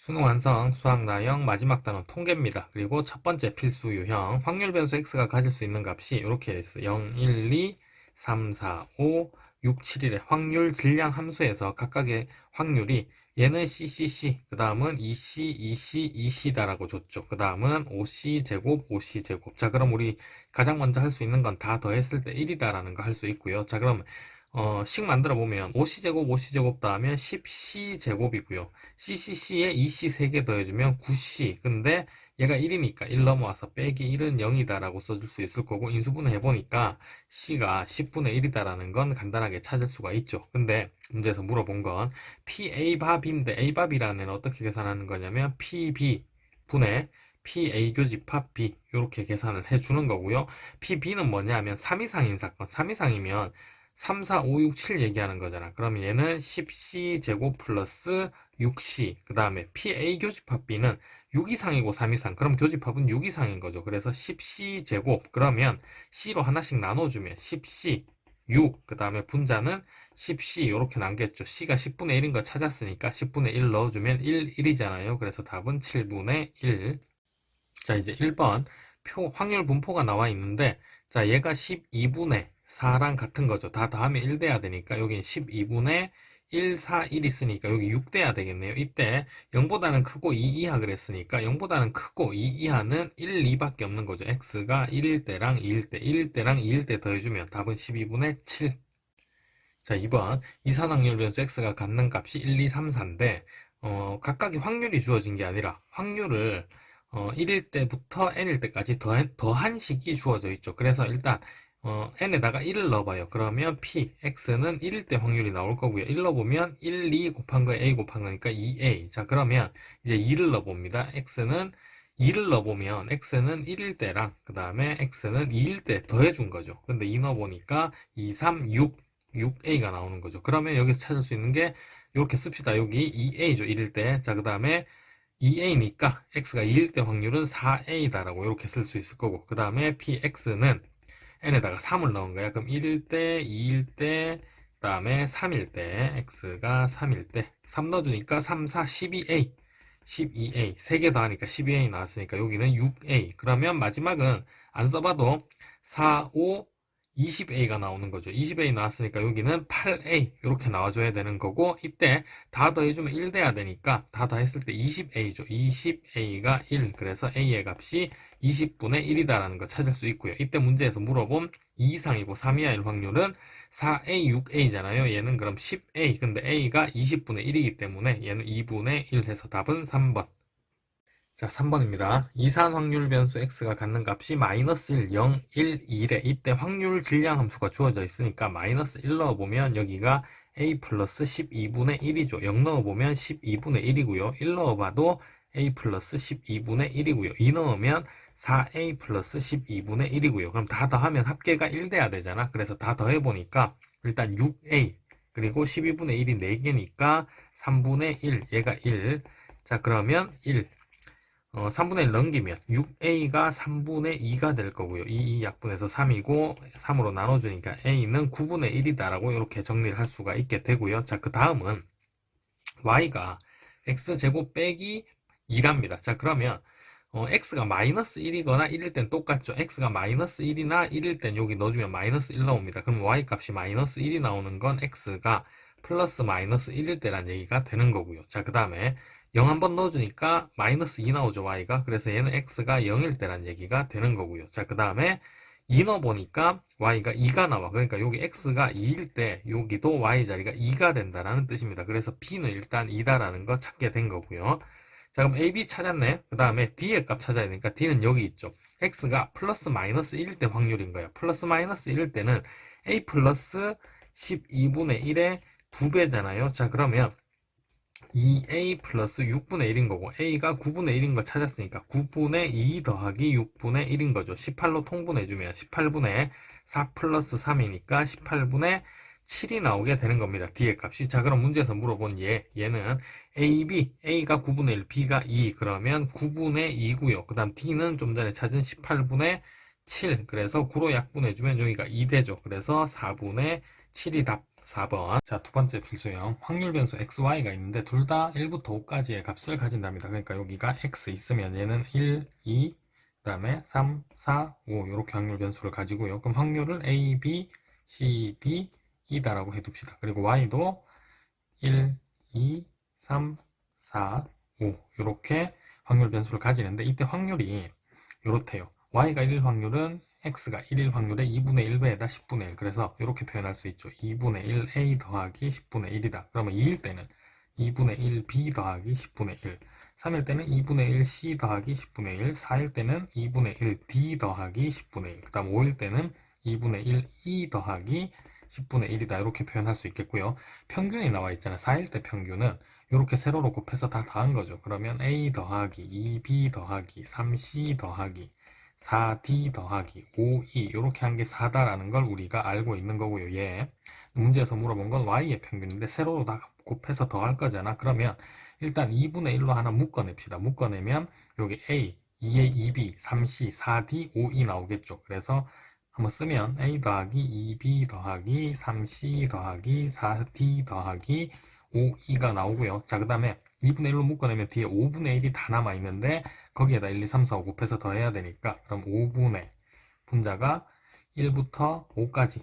수능 완성, 수학 나형, 마지막 단원 통계입니다. 그리고 첫 번째 필수 유형, 확률 변수 x가 가질 수 있는 값이 이렇게 있어요. 0, 1, 2, 3, 4, 5, 6, 7일의 확률 질량 함수에서 각각의 확률이 얘는 CCC, 그 다음은 2C, 2C, 2C다라고 줬죠. 그 다음은 5C 제곱, 5C 제곱. 자, 그럼 우리 가장 먼저 할 수 있는 건 다 더했을 때 1이다라는 거 할 수 있고요. 자, 그럼 식 만들어 보면 5C제곱, 5C제곱 더하면 10C제곱이고요. CCC에 2C 3개 더해주면 9C. 근데 얘가 1이니까 1 넘어와서 빼기 1은 0이다라고 써줄 수 있을 거고, 인수분해 해보니까 C가 10분의 1이다라는 건 간단하게 찾을 수가 있죠. 근데 문제에서 물어본 건 PA밥인데, A밥이라는 애는 어떻게 계산하는 거냐면 PB 분의 PA 교집합 B 이렇게 계산을 해주는 거고요. PB는 뭐냐면 3 이상인 사건, 3 이상이면 3, 4, 5, 6, 7 얘기하는 거잖아. 그러면 얘는 10C 제곱 플러스 6C. 그 다음에 PA 교집합 B는 6 이상이고 3 이상. 그럼 교집합은 6 이상인 거죠. 그래서 10C 제곱. 그러면 C로 하나씩 나눠주면 10C 6. 그 다음에 분자는 10C 이렇게 남겼죠. C가 10분의 1인 거 찾았으니까 10분의 1 넣어주면 1이잖아요. 그래서 답은 7분의 1. 자, 이제 1번 확률 분포가 나와 있는데, 자, 얘가 12분의 4랑 같은 거죠. 다 더하면 1 돼야 되니까 여긴 12분의 1, 4, 1 있으니까 여기 6 돼야 되겠네요. 이때 0보다는 크고 2 이하 그랬으니까 0보다는 크고 2 이하는 1, 2밖에 없는 거죠. x가 1일 때랑 2일 때, 1일 때랑 2일 때 더해주면 답은 12분의 7. 자, 2번 이산확률 변수 x가 갖는 값이 1, 2, 3, 4인데 각각의 확률이 주어진 게 아니라 확률을 1일 때부터 n일 때까지 더한 식이 주어져 있죠. 그래서 일단 n에다가 1을 넣어봐요. 그러면 p, x는 1일 때 확률이 나올 거고요. 1 넣어보면 1, 2 곱한 거에 a 곱한 거니까 2a. 자, 그러면 이제 2를 넣어봅니다. x는 2를 넣어보면 x는 1일 때랑 그 다음에 x는 2일 때 더해준 거죠. 근데 2 넣어보니까 2, 3, 6, 6a가 나오는 거죠. 그러면 여기서 찾을 수 있는 게 이렇게 씁시다. 여기 2a죠. 1일 때. 자, 그 다음에 2a니까 x가 2일 때 확률은 4a다라고 이렇게 쓸 수 있을 거고, 그 다음에 px는 n에다가 3을 넣은 거야. 그럼 1일 때, 2일 때, 그 다음에 3일 때, x가 3일 때 3 넣어주니까 3, 4, 12a 12a 3개 더하니까 12a 나왔으니까 여기는 6a. 그러면 마지막은 안 써봐도 4, 5, 20a가 나오는 거죠. 20a 나왔으니까 여기는 8a 이렇게 나와줘야 되는 거고, 이때 다 더해주면 1 돼야 되니까 다 더했을 때 20a죠. 20a가 1. 그래서 a의 값이 20분의 1이다라는 거 찾을 수 있고요. 이때 문제에서 물어본 2 이상이고 3 이하일 확률은 4a, 6a잖아요. 얘는 그럼 10a. 근데 a가 20분의 1이기 때문에 얘는 2분의 1 해서 답은 3번. 자, 3번입니다. 이산 확률 변수 x가 갖는 값이 마이너스 1, 0, 1, 2래. 이때 확률 질량 함수가 주어져 있으니까 마이너스 1 넣어보면 여기가 a 플러스 12분의 1이죠. 0 넣어보면 12분의 1이고요. 1 넣어봐도 a 플러스 12분의 1이고요. 2 넣으면 4a 플러스 12분의 1이고요. 그럼 다 더하면 합계가 1 돼야 되잖아. 그래서 다 더해보니까 일단 6a 그리고 12분의 1이 4개니까 3분의 1, 얘가 1. 자, 그러면 1. 3분의 1 넘기면 6a가 3분의 2가 될 거고요. 2 약분해서 3이고 3으로 나눠주니까 a는 9분의 1이다라고 이렇게 정리를 할 수가 있게 되고요. 자, 그 다음은 y가 x제곱 빼기 2랍니다. 자, 그러면 x가 마이너스 1이거나 1일 땐 똑같죠. x가 마이너스 1이나 1일 땐 여기 넣어주면 마이너스 1 나옵니다. 그럼 y 값이 마이너스 1이 나오는 건 x가 플러스 마이너스 1일 때란 얘기가 되는 거고요. 자, 그 다음에 0 한번 넣어주니까 마이너스 2 나오죠, y가. 그래서 얘는 x가 0일 때란 얘기가 되는 거고요. 자, 그 다음에 2 넣어보니까 y가 2가 나와. 그러니까 여기 x가 2일 때 여기도 y 자리가 2가 된다라는 뜻입니다. 그래서 b는 일단 2다라는 거 찾게 된 거고요. 자, 그럼 a, b 찾았네. 그 다음에 d의 값 찾아야 되니까 d는 여기 있죠. x가 플러스 마이너스 1일 때 확률인 거예요. 플러스 마이너스 1일 때는 a 플러스 12분의 1의 2배잖아요. 자, 그러면 2a 플러스 6분의 1인 거고, a가 9분의 1인 거 찾았으니까 9분의 2 더하기 6분의 1인 거죠. 18로 통분해주면 18분의 4 플러스 3이니까 18분의 7이 나오게 되는 겁니다. d의 값이. 자, 그럼 문제에서 물어본 얘는 a, b, a가 9분의 1, b가 2. 그러면 9분의 2고요. 그 다음 d는 좀 전에 찾은 18분의 7. 그래서 9로 약분해주면 여기가 2 되죠. 그래서 4분의 7이 답. 4번. 자, 두 번째 필수형. 확률 변수 xy가 있는데 둘 다 1부터 5까지의 값을 가진답니다. 그러니까 여기가 x 있으면 얘는 1, 2, 그 다음에 3, 4, 5 이렇게 확률 변수를 가지고요. 그럼 확률을 a, b, c, d, e다라고 해둡시다. 그리고 y도 1, 2, 3, 4, 5 이렇게 확률 변수를 가지는데 이때 확률이 이렇대요. y가 1일 확률은 x가 1일 확률의 2분의 1배에다 10분의 1. 그래서 이렇게 표현할 수 있죠. 2분의 1a 더하기 10분의 1이다. 그러면 2일 때는 2분의 1b 더하기 10분의 1. 3일 때는 2분의 1c 더하기 10분의 1. 4일 때는 2분의 1d 더하기 10분의 1. 그 다음 5일 때는 2분의 1e 더하기 10분의 1이다. 이렇게 표현할 수 있겠고요. 평균이 나와 있잖아. 4일 때 평균은 이렇게 세로로 곱해서 다 더한 거죠. 그러면 a 더하기 2b 더하기 3c 더하기 4d 더하기 5e 이렇게 한 게 4다라는 걸 우리가 알고 있는 거고요. 얘 문제에서 물어본 건 y의 평균인데 세로로 다 곱해서 더할 거잖아. 그러면 일단 2분의 1로 하나 묶어냅시다. 묶어내면 여기 a, 2a, 2b, 3c, 4d, 5e 나오겠죠. 그래서 한번 쓰면 a 더하기 2b 더하기 3c 더하기 4d 더하기 5e가 나오고요. 자, 그 다음에 2분의 1로 묶어내면 뒤에 5분의 1이 다 남아있는데 거기에다 1, 2, 3, 4, 5 곱해서 더해야 되니까 그럼 5분의 분자가 1부터 5까지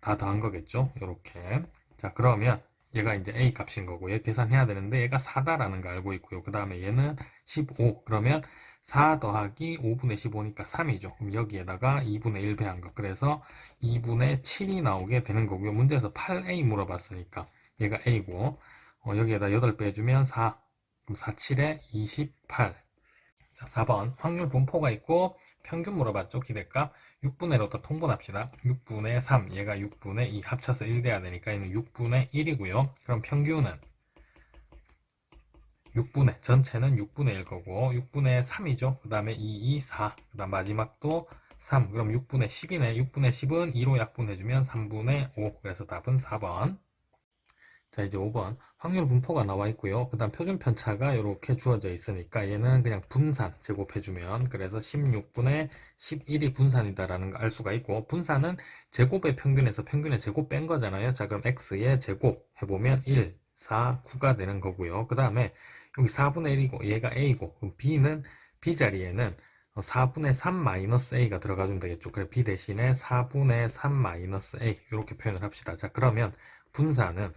다 더한 거겠죠. 이렇게. 자, 그러면 얘가 이제 a 값인 거고 얘 계산해야 되는데 얘가 4다라는 거 알고 있고요. 그 다음에 얘는 15. 그러면 4 더하기 5분의 15니까 3이죠. 그럼 여기에다가 2분의 1 배한 거. 그래서 2분의 7이 나오게 되는 거고요. 문제에서 8a 물어봤으니까 얘가 a고 여기에다 8 빼주면 4. 그럼 4, 7에 28. 자, 4번 확률 분포가 있고 평균 물어봤죠. 기대값 6분의 1로 더 통분합시다. 6분의 3 얘가 6분의 2 합쳐서 1 돼야 되니까 얘는 6분의 1이고요. 그럼 평균은 6분의 전체는 6분의 1 거고 6분의 3이죠. 그 다음에 2, 2, 4 그 다음 마지막도 3 그럼 6분의 10이네. 6분의 10은 2로 약분해주면 3분의 5 그래서 답은 4번. 자, 이제 5번 확률 분포가 나와 있고요. 그 다음 표준 편차가 이렇게 주어져 있으니까 얘는 그냥 분산 제곱해주면 그래서 16분의 11이 분산이다라는 거 알 수가 있고 분산은 제곱의 평균에서 평균의 제곱 뺀 거잖아요. 자, 그럼 x의 제곱 해보면 1, 4, 9가 되는 거고요. 그 다음에 여기 4분의 1이고 얘가 a고 그럼 b는 b 자리에는 4분의 3 마이너스 a가 들어가주면 되겠죠. 그래 b 대신에 4분의 3 마이너스 a 이렇게 표현을 합시다. 자, 그러면 분산은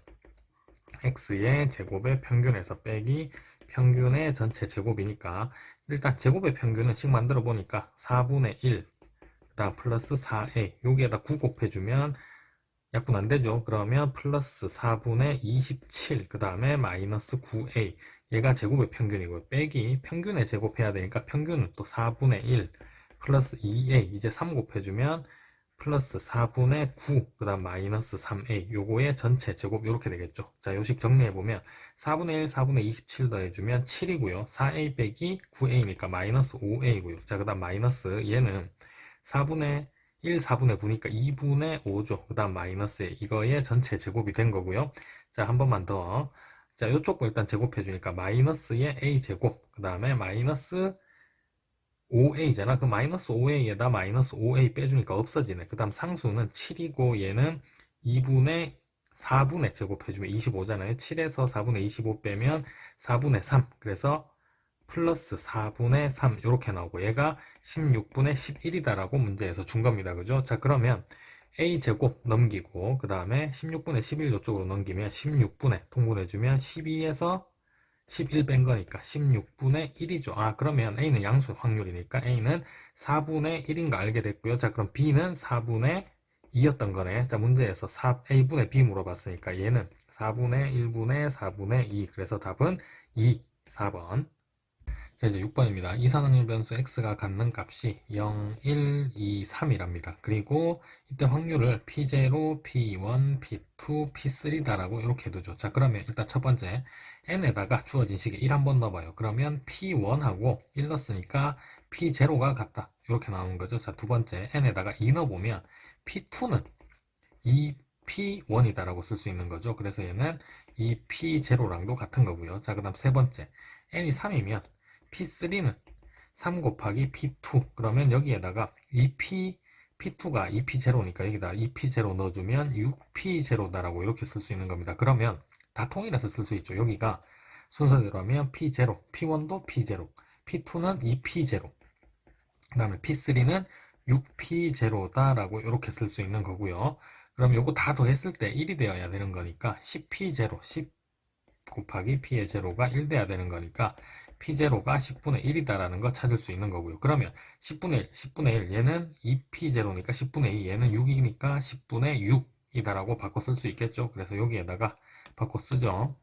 x의 제곱의 평균에서 빼기 평균의 전체 제곱이니까 일단 제곱의 평균은 식 만들어 보니까 4분의 1 그다음 플러스 4a 여기에다 9 곱해주면 약분 안되죠. 그러면 플러스 4분의 27 그 다음에 마이너스 9a 얘가 제곱의 평균이고요. 빼기 평균의 제곱해야 되니까 평균은 또 4분의 1 플러스 2a 이제 3 곱해주면 플러스 4분의 9, 그 다음 마이너스 3a, 요거의 전체 제곱 이렇게 되겠죠. 자, 요식 정리해보면 4분의 1, 4분의 27 더해주면 7이고요. 4a 빼기 9a니까 마이너스 5a고요. 자, 그 다음 마이너스 얘는 4분의 1, 4분의 9니까 2분의 5죠. 그 다음 마이너스 이거의 전체 제곱이 된 거고요. 자, 한 번만 더. 자, 요쪽 거 일단 제곱해주니까 마이너스의 a제곱, 그 다음에 마이너스 5a잖아. 그 마이너스 5a에다 마이너스 5a 빼주니까 없어지네. 그 다음 상수는 7이고 얘는 2분의 4분의 제곱해주면 25잖아요. 7에서 4분의 25 빼면 4분의 3. 그래서 플러스 4분의 3 이렇게 나오고 얘가 16분의 11이다라고 문제에서 준 겁니다. 그죠? 자, 그러면 a제곱 넘기고 그 다음에 16분의 11 이쪽으로 넘기면 16분의 통분해주면 12에서 11 뺀 거니까 16분의 1이죠. 아, 그러면 A는 양수 확률이니까 A는 4분의 1인 거 알게 됐고요. 자, 그럼 B는 4분의 2였던 거네. 자, 문제에서 A분의 B 물어봤으니까 얘는 4분의 1분의 4분의 2. 그래서 답은 2, 4번. 자, 이제 6번입니다. 이산확률 변수 x가 갖는 값이 0, 1, 2, 3이랍니다. 그리고 이때 확률을 P0, P1, P2, P3다라고 이렇게 해두죠. 자, 그러면 일단 첫 번째 n에다가 주어진 식에 1 한번 넣어봐요. 그러면 P1하고 1 넣었으니까 P0가 같다. 이렇게 나오는 거죠. 자, 두 번째 n에다가 2 넣어보면 P2는 2P1이다라고 쓸 수 있는 거죠. 그래서 얘는 2P0랑도 같은 거고요. 자, 그 다음 세 번째 n이 3이면 P3는 3 곱하기 P2 그러면 여기에다가 2P P2가 2P0니까 여기다 2P0 넣어주면 6P0다라고 이렇게 쓸 수 있는 겁니다. 그러면 다 통일해서 쓸 수 있죠. 여기가 순서대로 하면 P0, P1도 P0, P2는 2P0, 그 다음에 P3는 6P0다라고 이렇게 쓸 수 있는 거고요. 그럼 요거 다 더했을 때 1이 되어야 되는 거니까 10P0, 10 곱하기 P의 제로가 1 돼야 되는 거니까 P0가 10분의 1이다라는 거 찾을 수 있는 거고요. 그러면 10분의 1, 10분의 1, 얘는 2P0니까 10분의 2, 얘는 6이니까 10분의 6이다라고 바꿔 쓸 수 있겠죠. 그래서 여기에다가 바꿔 쓰죠.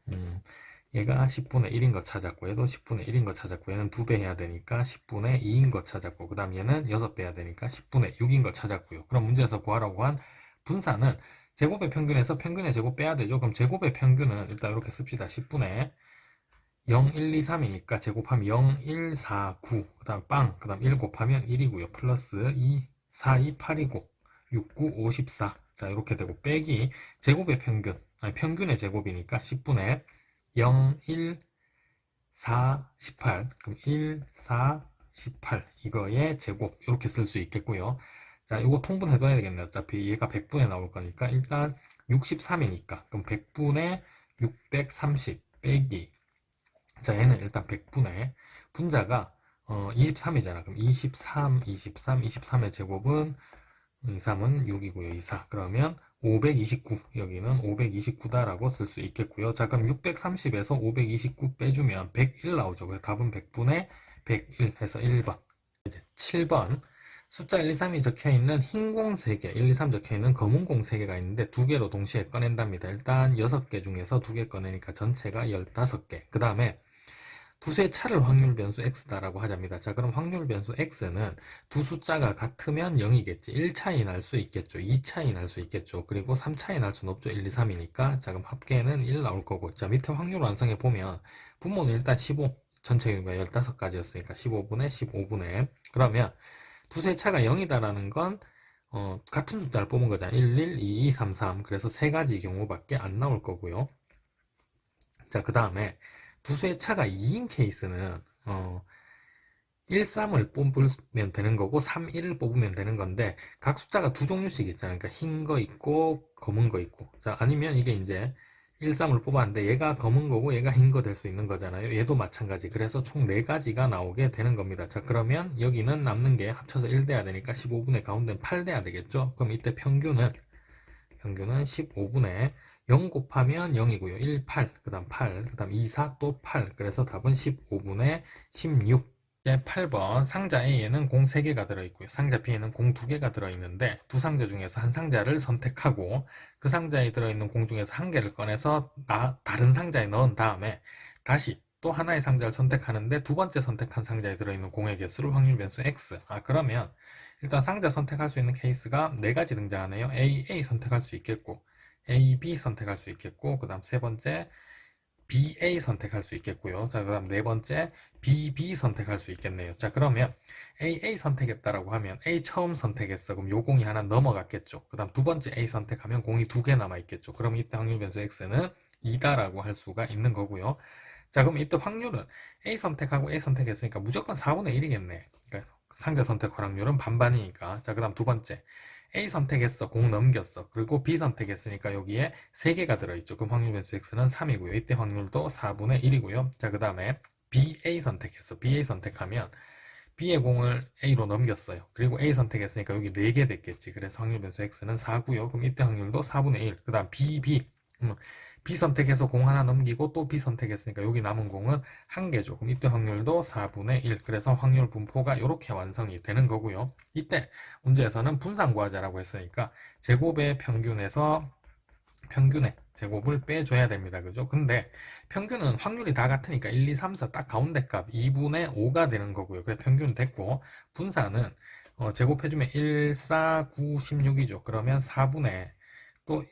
얘가 10분의 1인 거 찾았고, 얘도 10분의 1인 거 찾았고, 얘는 2배 해야 되니까 10분의 2인 거 찾았고, 그 다음 얘는 6배 해야 되니까 10분의 6인 거 찾았고요. 그럼 문제에서 구하라고 한 분사는 제곱의 평균에서 평균의 제곱 빼야 되죠. 그럼 제곱의 평균은 일단 이렇게 씁시다. 10분의 0, 1, 2, 3이니까 제곱하면 0, 1, 4, 9, 그 다음 빵, 그 다음 1 곱하면 1이고요. 플러스 2, 4, 2, 8이고 6, 9, 54. 자, 이렇게 되고 빼기 제곱의 평균, 아니 평균의 제곱이니까 10분의 0, 1, 4, 18. 그럼 1, 4, 18. 이거의 제곱 이렇게 쓸 수 있겠고요. 자, 이거 통분해둬야 되겠네요. 어차피 얘가 100분에 나올 거니까 일단 63이니까 그럼 100분의 630 빼기, 자, 얘는 일단 100분의 분자가 23이잖아. 그럼 23, 23, 23의 제곱은 23은 6이고요. 24. 그러면 529. 여기는 529다라고 쓸 수 있겠고요. 자, 그럼 630에서 529 빼주면 101 나오죠. 그래서 답은 100분의 101 해서 1번. 이제 7번. 숫자 1, 2, 3이 적혀있는 흰 공 3개, 1, 2, 3 적혀있는 검은 공 3개가 있는데 2개로 동시에 꺼낸답니다. 일단 6개 중에서 2개 꺼내니까 전체가 15개. 그 다음에 두수의 차를 확률 변수 x다라고 하자입니다. 자, 그럼 확률 변수 x는 두 숫자가 같으면 0이겠지. 1 차이 날 수 있겠죠. 2 차이 날 수 있겠죠. 그리고 3 차이 날 수는 없죠. 1, 2, 3이니까. 자, 그럼 합계는 1 나올 거고. 자, 밑에 확률 완성해 보면 분모는 일단 15, 전체 유무가 15가지였으니까 15분의 15분의. 그러면 두수의 차가 0이다라는 건 같은 숫자를 뽑은 거잖아. 1, 1, 2, 2, 3, 3. 그래서 세 가지 경우밖에 안 나올 거고요. 자, 그 다음에 두수의 차가 2인 케이스는 1, 3을 뽑으면 되는 거고 3, 1을 뽑으면 되는 건데 각 숫자가 두 종류씩 있잖아요. 그러니까 흰 거 있고 검은 거 있고. 자, 아니면 이게 이제 1, 3을 뽑았는데 얘가 검은 거고 얘가 흰 거 될 수 있는 거잖아요. 얘도 마찬가지. 그래서 총 4가지가 나오게 되는 겁니다. 자, 그러면 여기는 남는 게 합쳐서 1 돼야 되니까 15분의 가운데는 8 돼야 되겠죠. 그럼 이때 평균은 15분의 0 곱하면 0이고요. 1, 8, 그 다음 8, 그 다음 2, 4, 또 8. 그래서 답은 15분의 16. 이제 8번 상자 A에는 공 3개가 들어있고요. 상자 B에는 공 2개가 들어있는데 두 상자 중에서 한 상자를 선택하고 그 상자에 들어있는 공 중에서 한 개를 꺼내서 다른 상자에 넣은 다음에 다시 또 하나의 상자를 선택하는데 두 번째 선택한 상자에 들어있는 공의 개수를 확률 변수 X. 그러면 일단 상자 선택할 수 있는 케이스가 4가지 등장하네요. A 선택할 수 있겠고 A, B 선택할 수 있겠고 그 다음 세 번째 BA 선택할 수 있겠고요. 자, 그 다음 네 번째 BB 선택할 수 있겠네요. 자, 그러면 AA 선택했다라고 하면 A 처음 선택했어. 그럼 요 공이 하나 넘어갔겠죠. 그 다음 두 번째 A 선택하면 공이 2개 남아있겠죠. 그럼 이때 확률 변수 X는 2다라고 할 수가 있는 거고요. 자, 그럼 이때 확률은 A 선택하고 A 선택했으니까 무조건 4분의 1이겠네. 그러니까 상자 선택 허락률은 반반이니까. 자, 그 다음 두 번째 A 선택했어. 공 넘겼어. 그리고 B 선택했으니까 여기에 3개가 들어있죠. 그럼 확률 변수 X는 3이고요. 이때 확률도 4분의 1이고요. 자, 그 다음에 BA 선택했어. BA 선택하면 B의 공을 A로 넘겼어요. 그리고 A 선택했으니까 여기 4개 됐겠지. 그래서 확률 변수 X는 4고요. 그럼 이때 확률도 4분의 1. 그 다음 BB. B 선택해서 공 하나 넘기고 또 B 선택했으니까 여기 남은 공은 1개죠. 그럼 이때 확률도 4분의 1. 그래서 확률 분포가 이렇게 완성이 되는 거고요. 이때 문제에서는 분산 구하자라고 했으니까 제곱의 평균에서 평균의 제곱을 빼줘야 됩니다. 그죠? 근데 평균은 확률이 다 같으니까 1, 2, 3, 4 딱 가운데 값 2분의 5가 되는 거고요. 그래 평균 됐고 분산은 제곱해주면 1, 4, 9, 16이죠. 그러면 4분의 또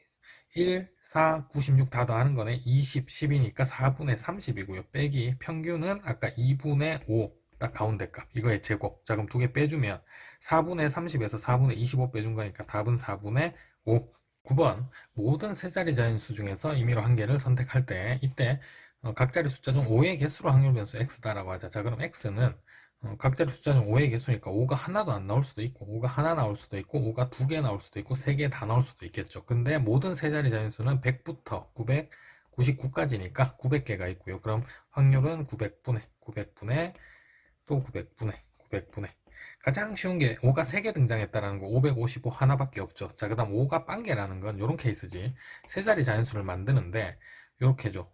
1, 4, 96 다 더하는 거네. 20, 10이니까 4분의 30이고요. 빼기 평균은 아까 2분의 5 딱 가운데 값 이거의 제곱. 자, 그럼 두 개 빼주면 4분의 30에서 4분의 25 빼준 거니까 답은 4분의 5. 9번 모든 세 자리 자연수 중에서 임의로 한 개를 선택할 때 이때 각 자리 숫자 중 5의 개수로 확률 변수 x다라고 하자. 자, 그럼 x는 각자리 숫자는 5의 개수니까 5가 하나도 안 나올 수도 있고 5가 하나 나올 수도 있고 5가 2개 나올 수도 있고 3개 다 나올 수도 있겠죠. 근데 모든 세 자리 자연수는 100부터 999까지니까 900개가 있고요. 그럼 확률은 900분의 900분의 또 900분의 900분의 가장 쉬운 게 5가 3개 등장했다라는 거 555 하나밖에 없죠. 자, 그 다음 5가 빵개라는 건 이런 케이스지. 세 자리 자연수를 만드는데 요렇게죠.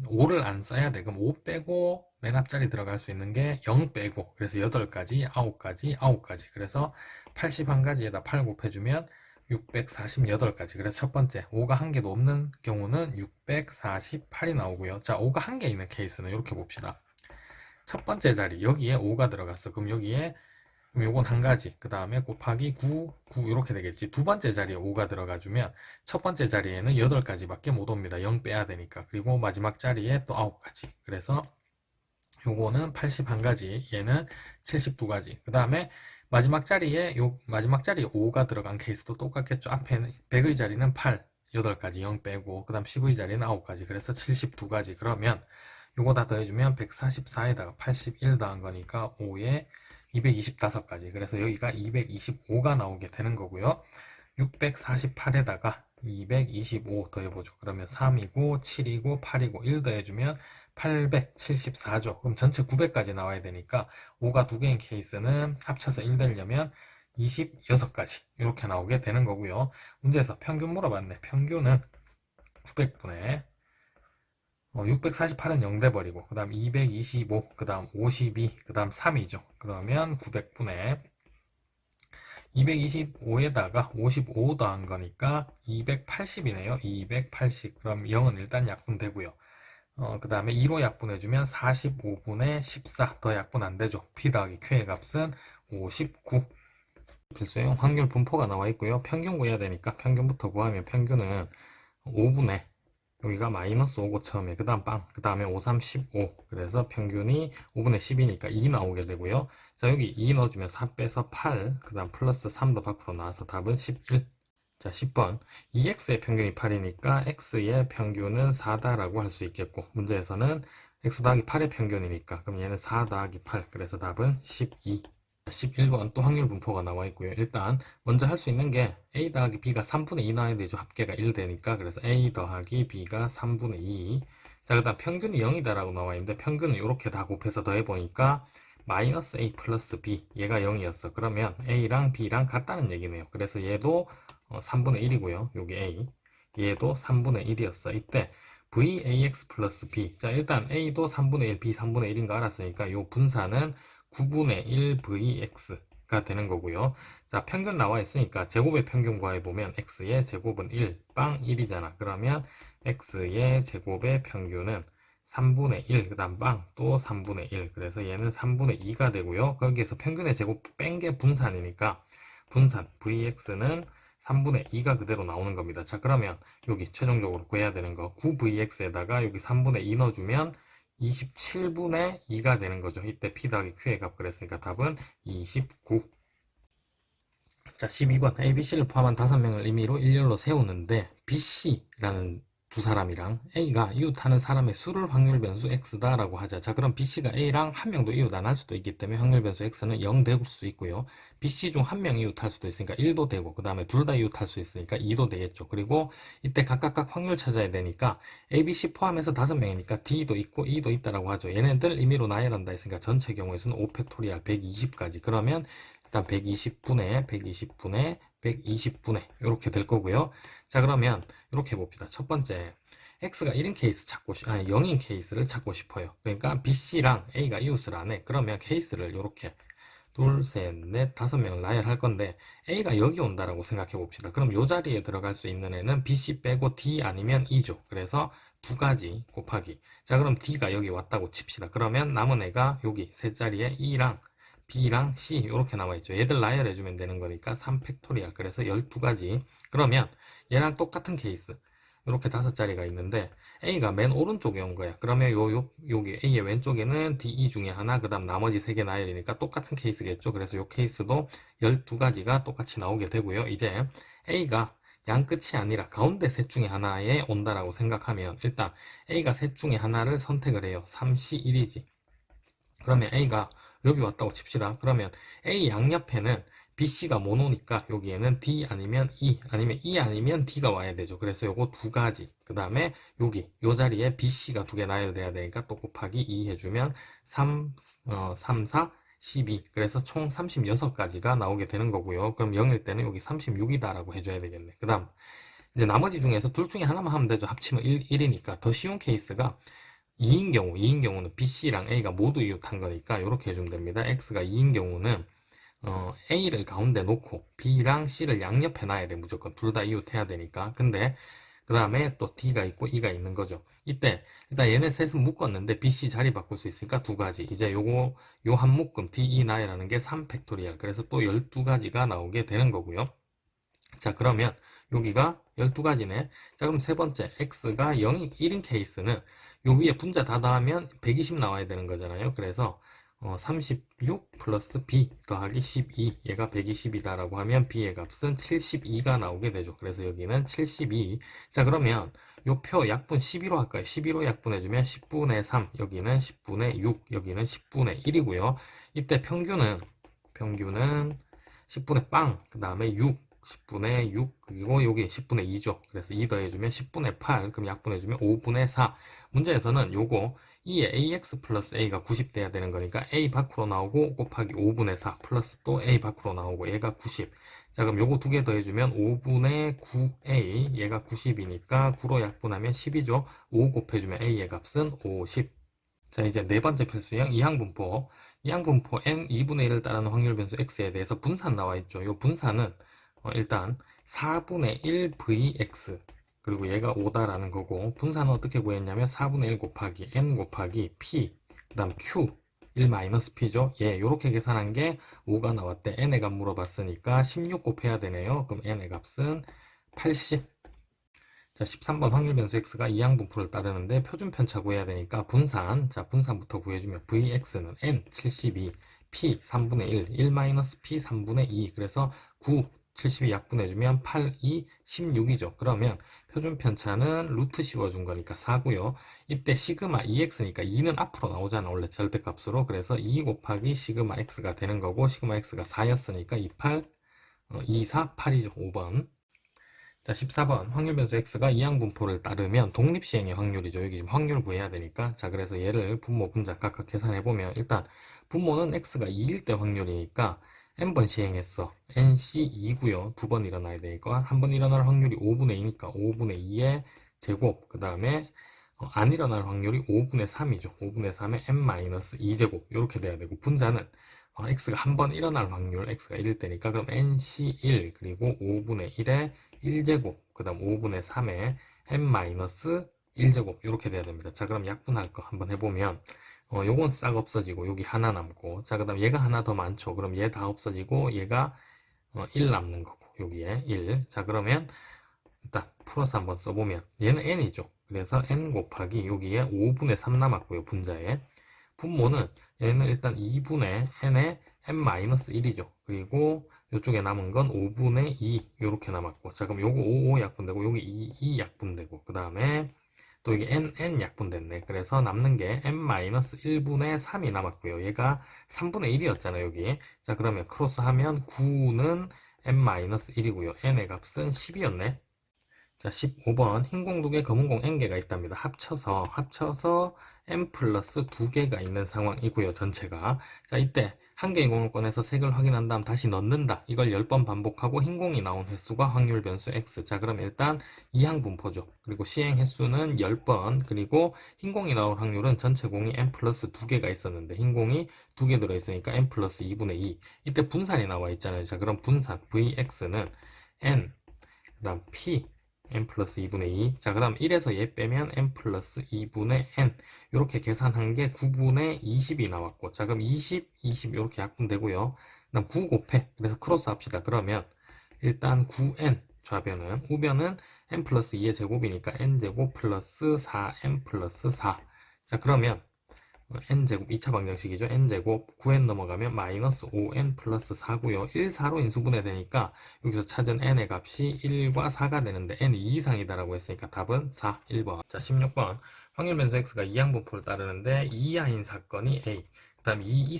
5를 안 써야 돼. 그럼 5 빼고 맨 앞자리 들어갈 수 있는 게 0 빼고 그래서 8가지, 9가지, 9가지. 그래서 81가지에다 8 곱해주면 648가지. 그래서 첫 번째 5가 한 개도 없는 경우는 648이 나오고요. 자, 5가 한 개 있는 케이스는 이렇게 봅시다. 첫 번째 자리 여기에 5가 들어갔어. 그럼 여기에 그럼 요건 한 가지, 그 다음에 곱하기 9, 9 이렇게 되겠지. 두 번째 자리에 5가 들어가주면 첫 번째 자리에는 8가지밖에 못 옵니다. 0 빼야 되니까. 그리고 마지막 자리에 또 9가지. 그래서 요거는 81가지, 얘는 72가지. 그 다음에 마지막 자리에 마지막 자리에 5가 들어간 케이스도 똑같겠죠. 앞에는 100의 자리는 8, 8가지 0 빼고 그 다음 10의 자리는 9가지. 그래서 72가지. 그러면 요거 다 더해주면 144에다가 81 더한 거니까 5에 225가지. 그래서 여기가 225가 나오게 되는 거고요. 648에다가 225 더해보죠. 그러면 3이고 7이고 8이고 1 더해주면 874죠. 그럼 전체 900까지 나와야 되니까 5가 2개인 케이스는 합쳐서 1 되려면 26가지 이렇게 나오게 되는 거고요. 문제에서 평균 물어봤네. 평균은 900분의 648은 0 돼버리고 그 다음 225, 그 다음 52, 그 다음 3이죠. 그러면 900분의 225에다가 55 더한 거니까 280이네요. 280. 그럼 0은 일단 약분되고요. 그 다음에 2로 약분해주면 45분의 14. 더 약분 안 되죠. P 더하기 Q의 값은 59. 필수형 확률 분포가 나와 있고요. 평균 구해야 되니까 평균부터 구하면 평균은 5분의 여기가 마이너스 5고 처음에 그 다음 빵, 그 다음에 5, 3, 15. 그래서 평균이 5분의 10이니까 2 나오게 되고요. 자, 여기 2 넣어주면 4 빼서 8, 그 다음 플러스 3도 밖으로 나와서 답은 11. 자, 10번. 2x의 평균이 8이니까 x의 평균은 4다라고 할 수 있겠고, 문제에서는 x 더하기 8의 평균이니까, 그럼 얘는 4 더하기 8. 그래서 답은 12. 11번 또 확률 분포가 나와 있고요. 일단 먼저 할 수 있는 게 a 더하기 b가 3분의 2 나와야 되죠. 합계가 1 되니까. 그래서 a 더하기 b가 3분의 2. 자, 그 다음 평균이 0이다 라고 나와 있는데 평균은 이렇게 다 곱해서 더해보니까 마이너스 a 플러스 b, 얘가 0이었어. 그러면 a랑 b랑 같다는 얘기네요. 그래서 얘도 3분의 1이고요. 여기 a, 얘도 3분의 1이었어. 이때 vax 플러스 b. 자, 일단 a도 3분의 1, b 3분의 1인 거 알았으니까 이 분사는 9분의 1vx가 되는 거고요. 자, 평균 나와 있으니까 제곱의 평균 구해보면 x의 제곱은 1, 빵 1이잖아. 그러면 x의 제곱의 평균은 3분의 1, 그 다음 빵 또 3분의 1. 그래서 얘는 3분의 2가 되고요. 거기에서 평균의 제곱 뺀 게 분산이니까 분산 vx는 3분의 2가 그대로 나오는 겁니다. 자, 그러면 여기 최종적으로 구해야 되는 거 9vx에다가 여기 3분의 2 넣어주면 27분의 2가 되는 거죠. 이때 P 더하기 Q의 값 그랬으니까 답은 29. 자, 12번. A, B, C를 포함한 5명을 임의로 일렬로 세우는데 BC라는 두 사람이랑 A가 이웃하는 사람의 수를 확률 변수 X다 라고 하자. 자, 그럼 BC가 A랑 한 명도 이웃 안 할 수도 있기 때문에 확률 변수 X는 0 될 수 있고요. BC 중 한 명 이웃할 수도 있으니까 1도 되고 그 다음에 둘 다 이웃할 수 있으니까 2도 되겠죠. 그리고 이때 각각 확률 찾아야 되니까 A, B, C 포함해서 5명이니까 D도 있고 E도 있다라고 하죠. 얘네들 임의로 나열한다 했으니까 전체 경우에서는 5팩토리알 120까지. 그러면 일단 120분의 120분의 120분의 이렇게 될 거고요. 자, 그러면 이렇게 봅시다. 첫 번째 x가 1인 케이스 찾고 0인 케이스를 찾고 싶어요. 그러니까 bc랑 a가 이웃을 안 해. 그러면 케이스를 이렇게 둘, 셋, 넷, 5명을 나열할 건데 a가 여기 온다라고 생각해 봅시다. 그럼 이 자리에 들어갈 수 있는 애는 bc 빼고 d 아니면 e죠. 그래서 두 가지 곱하기. 자, 그럼 d가 여기 왔다고 칩시다. 그러면 남은 애가 여기 세 자리에 e랑 B랑 C 이렇게 나와있죠. 얘들 나열해주면 되는 거니까 3팩토리얼. 그래서 12가지. 그러면 얘랑 똑같은 케이스. 이렇게 5자리가 있는데 A가 맨 오른쪽에 온 거야. 그러면 여기 A의 왼쪽에는 D, E 중에 하나, 그 다음 나머지 3개 나열이니까 똑같은 케이스겠죠. 그래서 이 케이스도 12가지가 똑같이 나오게 되고요. 이제 A가 양 끝이 아니라 가운데 셋 중에 하나에 온다라고 생각하면 일단 A가 셋 중에 하나를 선택을 해요. 3C1이지. 그러면 A가 여기 왔다고 칩시다. 그러면 A 양옆에는 BC가 모노니까 여기에는 D 아니면 E 아니면 E 아니면 D가 와야 되죠. 그래서 요거 두 가지. 그 다음에 여기 요 자리에 BC가 두 개 나열돼야 되니까 또 곱하기 2 해주면 3, 3, 4, 12. 그래서 총 36가지가 나오게 되는 거고요. 그럼 0일 때는 여기 36이다 라고 해줘야 되겠네. 그 다음 이제 나머지 중에서 둘 중에 하나만 하면 되죠. 합치면 1이니까 더 쉬운 케이스가 2인 경우는 BC랑 A가 모두 이웃한 거니까 이렇게 해주면 됩니다. X가 2인 경우는 A를 가운데 놓고 B랑 C를 양옆에 놔야 돼. 무조건 둘 다 이웃해야 되니까. 근데 그 다음에 또 D가 있고 E가 있는 거죠. 이때 일단 얘네 셋은 묶었는데 B, C 자리 바꿀 수 있으니까 두 가지. 이제 요거 요 한 묶음 D, E, 나이라는 게 3팩토리얼. 그래서 또 12가지가 나오게 되는 거고요. 자, 그러면 여기가 12가지네. 자, 그럼 세 번째 X가 0, 1인 케이스는 요 위에 분자 다 더하면 120 나와야 되는 거잖아요. 그래서 36 플러스 B 더하기 12 얘가 120이다 라고 하면 B의 값은 72가 나오게 되죠. 그래서 여기는 72. 자, 그러면 요 표 약분 12로 할까요? 12로 약분해주면 10분의 3 여기는 10분의 6 여기는 10분의 1이고요. 이때 평균은 10분의 빵 그 다음에 6 10분의 6 그리고 여기 10분의 2죠. 그래서 2 더해주면 10분의 8 그럼 약분해주면 5분의 4. 문제에서는 요거 2에 ax 플러스 a가 90 돼야 되는 거니까 a 밖으로 나오고 곱하기 5분의 4 플러스 또 a 밖으로 나오고 얘가 90. 자, 그럼 요거 두 개 더해주면 5분의 9a 얘가 90이니까 9로 약분하면 10이죠. 5 곱해주면 a의 값은 50. 자, 이제 네 번째 필수형 이항분포. 이항분포 n 2분의 1을 따르는 확률 변수 x에 대해서 분산 나와 있죠. 이 분산은 일단 4분의 1 vx 그리고 얘가 5다라는 거고 분산은 어떻게 구했냐면 4분의 1 곱하기 n 곱하기 p 그 다음 q 1-p죠. 예, 요렇게 계산한 게 5가 나왔대. n의 값 물어봤으니까 16 곱해야 되네요. 그럼 n의 값은 80. 자, 13번 확률 변수 x가 이항분포를 따르는데 표준 편차 구해야 되니까 분산. 자, 분산부터 구해주면 vx는 n 72, p 3분의 1, 1-p 3분의 2. 그래서 9, 72 약분해주면 8, 2, 16이죠. 그러면 표준 편차는 루트 씌워준 거니까 4고요. 이때 시그마 2x니까 2는 앞으로 나오잖아. 원래 절대값으로. 그래서 2 곱하기 시그마 x가 되는 거고 시그마 x가 4였으니까 28, 24, 8이죠. 5번. 자, 14번 확률 변수 x가 이항분포를 따르면 독립시행의 확률이죠. 여기 지금 확률 구해야 되니까. 자, 그래서 얘를 분모, 분자 각각 계산해보면 일단 분모는 x가 2일 때 확률이니까 n번 시행했어. nc 2고요. 두 번 일어나야 되니까 한 번 일어날 확률이 5분의 2니까 5분의 2의 제곱 그 다음에 안 일어날 확률이 5분의 3이죠. 5분의 3의 n-2제곱 이렇게 돼야 되고 분자는 x가 한 번 일어날 확률 x가 1일 때니까 그럼 nc1 그리고 5분의 1의 1제곱 그 다음 5분의 3의 n-1제곱 이렇게 돼야 됩니다. 자, 그럼 약분할 거 한번 해보면 요건 싹 없어지고 여기 하나 남고 자, 그 다음 얘가 하나 더 많죠. 그럼 얘 다 없어지고 얘가 1 남는 거고 여기에 1. 자, 그러면 일단 풀어서 한번 써보면 얘는 n이죠. 그래서 n 곱하기 여기에 5분의 3 남았고요. 분자에 분모는 얘는 일단 2분의 n의 n-1이죠. 그리고 이쪽에 남은 건 5분의 2 이렇게 남았고 자, 그럼 요거 5 약분되고 여기 2 약분되고 그 다음에 또 이게 n 약분됐네. 그래서 남는 게 n-1분의 3이 남았고요. 얘가 3분의 1이었잖아요. 여기. 자, 그러면 크로스 하면 9는 n-1이고요. n의 값은 10이었네. 자, 15번 흰 공 2개, 검은 공 n개가 있답니다. 합쳐서 n 플러스 2개가 있는 상황이고요. 전체가. 자, 이때 한 개의 공을 꺼내서 색을 확인한 다음 다시 넣는다. 이걸 10번 반복하고 흰 공이 나온 횟수가 확률 변수 x. 자, 그럼 일단 이항분포죠. 그리고 시행 횟수는 10번. 그리고 흰 공이 나올 확률은 전체 공이 n 플러스 2개가 있었는데 흰 공이 2개 들어있으니까 n 플러스 2분의 2. 이때 분산이 나와 있잖아요. 자, 그럼 분산 vx는 n 그 다음 p n 플러스 2분의 2. 자, 그 다음 1에서 얘 빼면 n 플러스 2분의 n. 이렇게 계산한 게 9분의 20이 나왔고. 자, 그럼 20, 20 이렇게 약분되고요. 그 다음 9 곱해. 그래서 크로스 합시다. 그러면 일단 9n 좌변은, 우변은 n 플러스 2의 제곱이니까 n제곱 플러스 4n 플러스 4. 자, 그러면 n제곱 2차 방정식이죠. n제곱 9n 넘어가면 마이너스 5n 플러스 4고요. 1, 4로 인수분해 되니까 여기서 찾은 n의 값이 1과 4가 되는데 n이 2 이상이다라고 했으니까 답은 4, 1번. 자, 16번 확률 변수 x가 이항분포를 따르는데 2하인 사건이 A. 그 다음에 이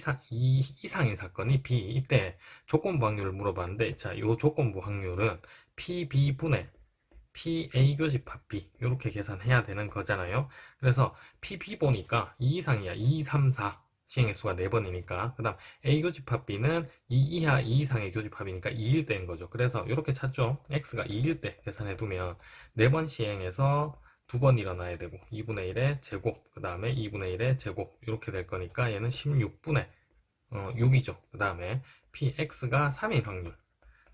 이상인 사건이 B. 이때 조건부 확률을 물어봤는데, 자, 이 조건부 확률은 PB분의 PA 교집합 B. 이렇게 계산해야 되는 거잖아요. 그래서 PB 보니까 2 이상이야. 2, 3, 4. 시행의 수가 4번이니까. 그 다음 A 교집합 B는 2 이하 2 이상의 교집합이니까 2일 때인 거죠. 그래서 이렇게 찾죠. X가 2일 때 계산해 두면 4번 시행해서 2번 일어나야 되고 2분의 1의 제곱, 그 다음에 2분의 1의 제곱 이렇게 될 거니까 얘는 16분의 6이죠. 그 다음에 PX가 3일 확률.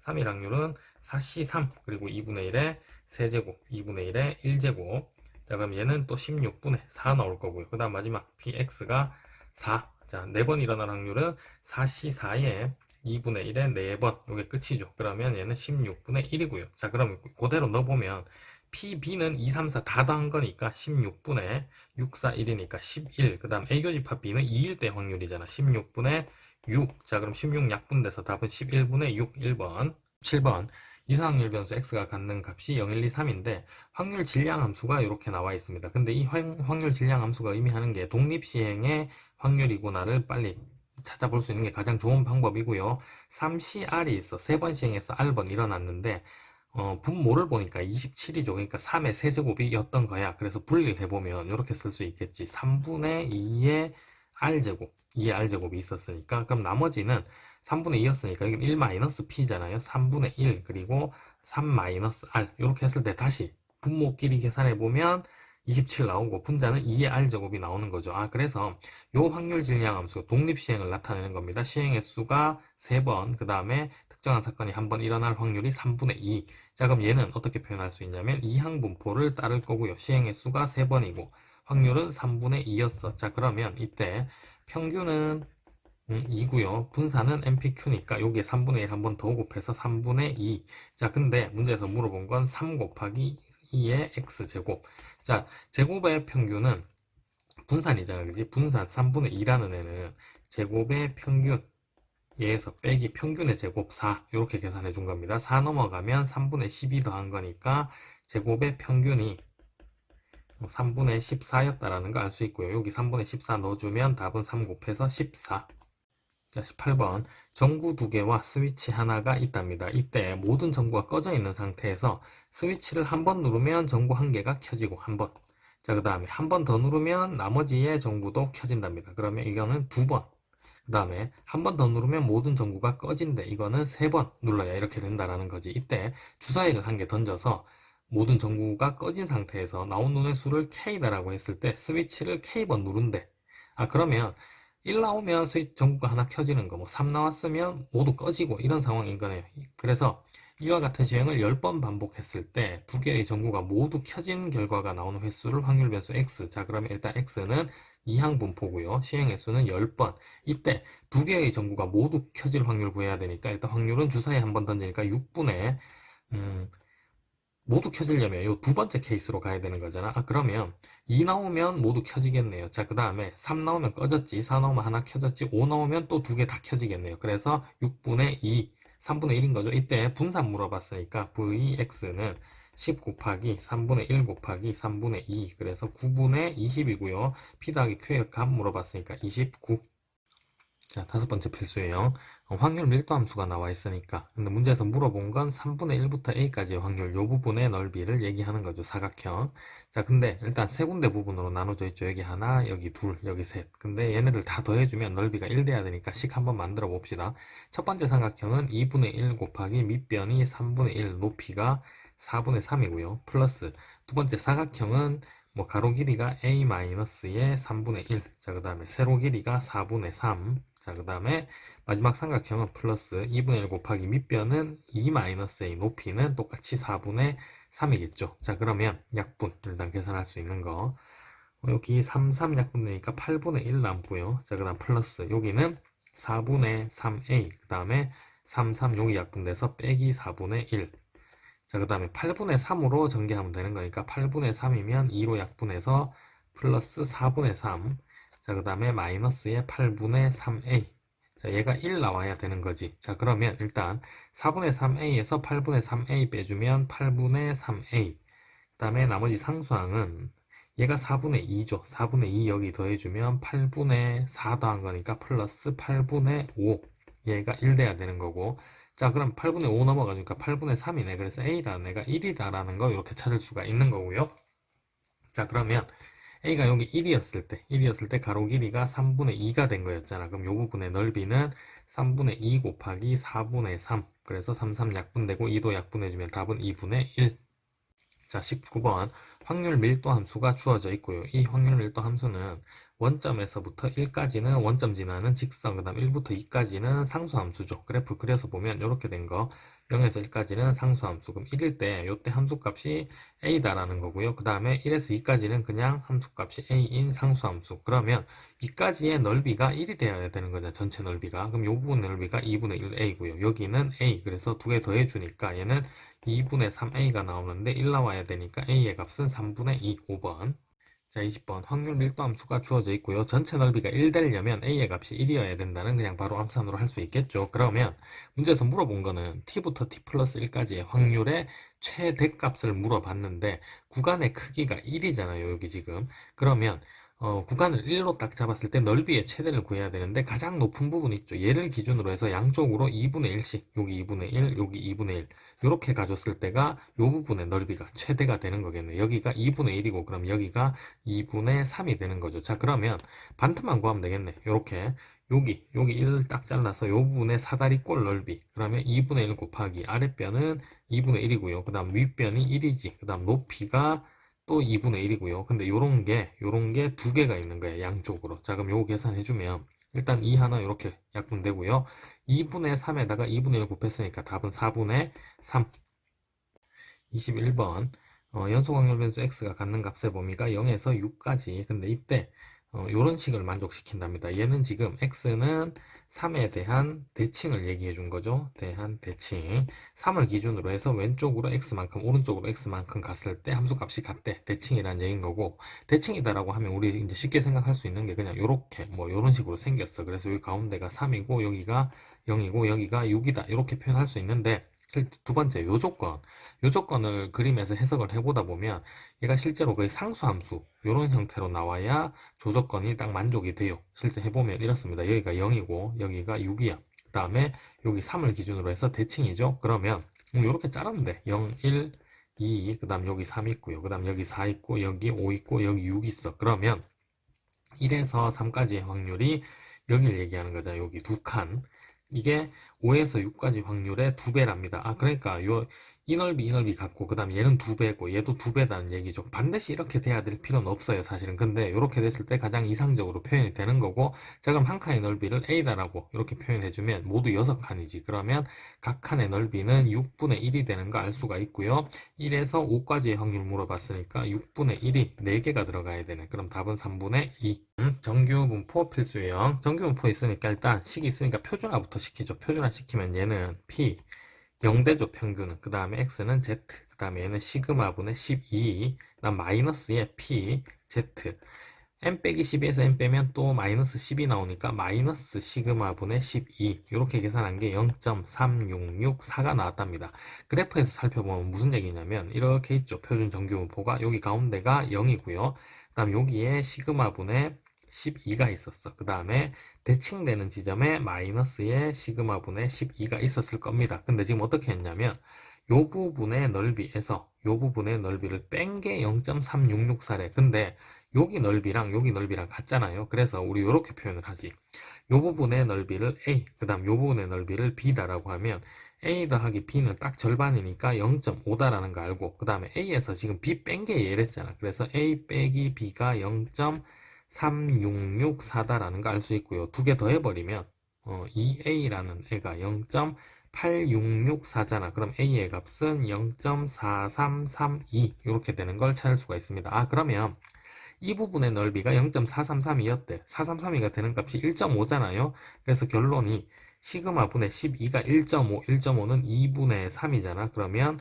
3일 확률은 4C3 그리고 2분의 1의 세제곱, 2분의 1의 1제곱. 자, 그럼 얘는 또 16분의 4 나올 거고요. 그 다음 마지막 PX가 4. 자, 4번 일어날 확률은 4C4에 2분의 1에 4번. 이게 끝이죠. 그러면 얘는 16분의 1이고요. 자, 그럼 그대로 넣어보면 PB는 2, 3, 4 다 더한 거니까 16분의 6, 4, 1이니까 11. 그 다음 A교집합 B는 2일 때 확률이잖아. 16분의 6. 자, 그럼 16 약분돼서 답은 11분의 6, 1번. 7번. 이상확률 변수 x가 갖는 값이 0, 1, 2, 3인데 확률 질량 함수가 이렇게 나와 있습니다. 근데 이 확률 질량 함수가 의미하는 게 독립시행의 확률이구나를 빨리 찾아볼 수 있는 게 가장 좋은 방법이고요. 3CR이 있어. 3번 시행해서 R번 일어났는데 분모를 보니까 27이죠. 그러니까 3의 세제곱이었던 거야. 그래서 분리를 해보면 이렇게 쓸 수 있겠지. 3분의 2의 R제곱, 2의 R제곱이 있었으니까. 그럼 나머지는 3분의 2였으니까 이건 1-P잖아요. 3분의 1 그리고 3-R 이렇게 했을 때 다시 분모끼리 계산해보면 27 나오고 분자는 2의 R제곱이 나오는 거죠. 그래서 요 확률 질량 함수 독립시행을 나타내는 겁니다. 시행의 수가 3번, 그 다음에 특정한 사건이 한 번 일어날 확률이 3분의 2. 자, 그럼 얘는 어떻게 표현할 수 있냐면 이항분포를 따를 거고요. 시행의 수가 3번이고 확률은 3분의 2였어. 자, 그러면 이때 평균은 2고요. 분산은 MPQ니까 여기에 3분의 1 한 번 더 곱해서 3분의 2. 자, 근데 문제에서 물어본 건 3 곱하기 2의 X제곱. 자, 제곱의 평균은 분산이잖아, 그지? 분산 3분의 2라는 애는 제곱의 평균 얘에서 빼기 평균의 제곱 4 이렇게 계산해 준 겁니다. 4 넘어가면 3분의 12 더한 거니까 제곱의 평균이 3분의 14였다라는 거 알 수 있고요. 여기 3분의 14 넣어주면 답은 3 곱해서 14. 자, 18번. 전구 2개와 스위치 하나가 있답니다. 이때 모든 전구가 꺼져 있는 상태에서 스위치를 한 번 누르면 전구 한 개가 켜지고 한 번. 자, 그 다음에 한 번 더 누르면 나머지의 전구도 켜진답니다. 그러면 이거는 2번. 그 다음에 한 번 더 누르면 모든 전구가 꺼진대. 이거는 3번 눌러야 이렇게 된다라는 거지. 이때 주사위를 한 개 던져서 모든 전구가 꺼진 상태에서 나온 눈의 수를 K다라고 했을 때 스위치를 K번 누른대. 그러면 1 나오면 스위치 전구가 하나 켜지는 거, 3 나왔으면 모두 꺼지고 이런 상황인 거네요. 그래서 이와 같은 시행을 10번 반복했을 때 두 개의 전구가 모두 켜진 결과가 나오는 횟수를 확률 변수 x. 자, 그러면 일단 x는 이항분포고요. 시행 횟수는 10번. 이때 두 개의 전구가 모두 켜질 확률 구해야 되니까 일단 확률은 주사위에 한 번 던지니까 6분의 모두 켜지려면 이 두 번째 케이스로 가야 되는 거잖아. 그러면 2 나오면 모두 켜지겠네요. 자, 그 다음에 3 나오면 꺼졌지, 4 나오면 하나 켜졌지, 5 나오면 또 두 개 다 켜지겠네요. 그래서 6분의 2, 3분의 1인 거죠. 이때 분산 물어봤으니까 Vx는 10 곱하기 3분의 1 곱하기 3분의 2, 그래서 9분의 20이고요. P 더하기 Q의 값 물어봤으니까 29. 자, 5번째 필수예요. 확률 밀도 함수가 나와 있으니까. 근데 문제에서 물어본 건 3분의 1부터 a까지의 확률, 요 부분의 넓이를 얘기하는 거죠. 사각형. 자, 근데 일단 세 군데 부분으로 나눠져 있죠. 여기 하나, 여기 둘, 여기 셋. 근데 얘네들 다 더해주면 넓이가 1 돼야 되니까 식 한번 만들어 봅시다. 첫 번째 삼각형은 2분의 1 곱하기 밑변이 3분의 1, 높이가 4분의 3이고요. 플러스 두 번째 사각형은 가로 길이가 a-의 3분의 1. 자, 그 다음에 세로 길이가 4분의 3. 자, 그 다음에 마지막 삼각형은 플러스 2분의 1 곱하기 밑변은 2-a, 높이는 똑같이 4분의 3이겠죠. 자, 그러면 약분 일단 계산할 수 있는 거. 여기 3, 3 약분되니까 8분의 1 남고요. 자, 그 다음 플러스 여기는 4분의 3a, 그 다음에 3, 3 여기 약분돼서 빼기 4분의 1. 자, 그 다음에 8분의 3으로 전개하면 되는 거니까 8분의 3이면 2로 약분해서 플러스 4분의 3. 자, 그 다음에 마이너스의 8분의 3a. 자, 얘가 1 나와야 되는 거지. 자, 그러면 일단 4분의 3a에서 8분의 3a 빼주면 8분의 3a. 그 다음에 나머지 상수항은 얘가 4분의 2죠. 4분의 2 여기 더해주면 8분의 4 더한 거니까 플러스 8분의 5. 얘가 1 돼야 되는 거고. 자, 그럼 8분의 5 넘어가니까 8분의 3이네. 그래서 A라는 애가 1이다라는 거 이렇게 찾을 수가 있는 거고요. 자, 그러면 A가 여기 1이었을 때 가로 길이가 3분의 2가 된 거였잖아. 그럼 이 부분의 넓이는 3분의 2 곱하기 4분의 3. 그래서 3, 3 약분되고 2도 약분해주면 답은 2분의 1. 자, 19번. 확률 밀도 함수가 주어져 있고요. 이 확률 밀도 함수는 원점에서부터 1까지는 원점 지나는 직선, 그 다음 1부터 2까지는 상수 함수죠. 그래프 그려서 보면 이렇게 된 거, 0에서 1까지는 상수 함수. 그럼 1일 때, 요때 함수값이 a다라는 거고요. 그 다음에 1에서 2까지는 그냥 함수값이 a인 상수 함수. 그러면 2까지의 넓이가 1이 되어야 되는 거죠. 전체 넓이가. 그럼 요 부분 넓이가 2분의 1 a고요. 여기는 a. 그래서 두 개 더해 주니까 얘는 2분의 3a가 나오는데 1 나와야 되니까 a의 값은 3분의 2, 5번. 자, 20번. 확률 밀도 함수가 주어져 있고요. 전체 넓이가 1 되려면 a의 값이 1이어야 된다는 그냥 바로 암산으로 할 수 있겠죠. 그러면 문제에서 물어본 거는 t부터 t 플러스 1까지의 확률의 최대값을 물어봤는데 구간의 크기가 1이잖아요. 여기 지금. 그러면 구간을 1로 딱 잡았을 때 넓이의 최대를 구해야 되는데 가장 높은 부분 있죠. 얘를 기준으로 해서 양쪽으로 2분의 1씩 여기 2분의 1, 여기 2분의 1 이렇게 가줬을 때가 이 부분의 넓이가 최대가 되는 거겠네요. 여기가 2분의 1이고 그럼 여기가 2분의 3이 되는 거죠. 자, 그러면 반트만 구하면 되겠네. 이렇게 여기 1을 딱 잘라서 이 부분의 사다리꼴 넓이 그러면 2분의 1 곱하기 아랫변은 2분의 1이고요. 그 다음 윗변이 1이지. 그 다음 높이가 또 2분의 1이고요. 근데 요런 게 두 개가 있는 거예요. 양쪽으로. 자, 그럼 요거 계산해주면 일단 2 하나 이렇게 약분되고요. 2분의 3에다가 2분의 1 곱했으니까 답은 4분의 3. 21번. 연속 확률 변수 x가 갖는 값의 범위가 0에서 6까지. 근데 이때 이런 식을 만족시킨답니다. 얘는 지금 x는 3에 대한 대칭을 얘기해 준 거죠. 대한 대칭. 3을 기준으로 해서 왼쪽으로 x만큼 오른쪽으로 x만큼 갔을 때 함수값이 같대. 대칭이라는 얘기인 거고 대칭이다라고 하면 우리 이제 쉽게 생각할 수 있는 게 그냥 요렇게 뭐 이런 식으로 생겼어. 그래서 여기 가운데가 3이고 여기가 0이고 여기가 6이다. 이렇게 표현할 수 있는데 두 번째 요 조건을 그림에서 해석을 해보다 보면 얘가 실제로 거의 상수함수 이런 형태로 나와야 조조건이 딱 만족이 돼요. 실제 해보면 이렇습니다. 여기가 0이고 여기가 6이야. 그 다음에 여기 3을 기준으로 해서 대칭이죠. 그러면 이렇게 자르면 돼. 0, 1, 2, 그 다음 여기 3 있고요. 그 다음 여기 4 있고 여기 5 있고 여기 6 있어. 그러면 1에서 3까지의 확률이 여기를 얘기하는 거죠. 여기 두 칸. 이게 5에서 6까지 확률의 2배랍니다. 아, 그러니까 이 넓이 같고 그 다음에 얘는 2배고 얘도 2배다는 얘기죠. 반드시 이렇게 돼야 될 필요는 없어요, 사실은. 근데 이렇게 됐을 때 가장 이상적으로 표현이 되는 거고 자, 그럼 한 칸의 넓이를 A다라고 이렇게 표현해주면 모두 6칸이지. 그러면 각 칸의 넓이는 6분의 1이 되는 거 알 수가 있고요. 1에서 5까지의 확률 물어봤으니까 6분의 1이 4개가 들어가야 되네. 그럼 답은 3분의 2. 정규분포 필수형. 정규분포 있으니까 일단 식이 있으니까 표준화부터 시키죠. 표준화 시키면 얘는 P 0대죠, 평균은. 그 다음에 X는 Z. 그 다음에 얘는 시그마분의 12. 그 다음 마이너스의 P, Z. M 빼기 12에서 M 빼면 또 마이너스 10이 나오니까 마이너스 시그마분의 12. 이렇게 계산한 게 0.3664가 나왔답니다. 그래프에서 살펴보면 무슨 얘기냐면 이렇게 있죠. 표준 정규분포가 여기 가운데가 0이고요. 그 다음 여기에 시그마분의 12가 있었어. 그 다음에 대칭되는 지점에 마이너스의 시그마분의 12가 있었을 겁니다. 근데 지금 어떻게 했냐면 요 부분의 넓이에서 요 부분의 넓이를 뺀 게 0.3664래. 근데 여기 넓이랑 같잖아요. 그래서 우리 이렇게 표현을 하지. 요 부분의 넓이를 A, 그 다음 요 부분의 넓이를 B다라고 하면 A 더하기 B는 딱 절반이니까 0.5다라는 거 알고 그 다음에 A에서 지금 B 뺀 게 얘랬잖아. 그래서 A 빼기 B가 0.3664다라는 거 알 수 있고요. 두 개 더해버리면 2A라는 애가 0.8664잖아. 그럼 A의 값은 0.4332 이렇게 되는 걸 찾을 수가 있습니다. 아, 그러면 이 부분의 넓이가 0.433이었대. 433이가 되는 값이 1.5잖아요. 그래서 결론이 시그마 분의 12가 1.5, 1.5는 2분의 3이잖아. 그러면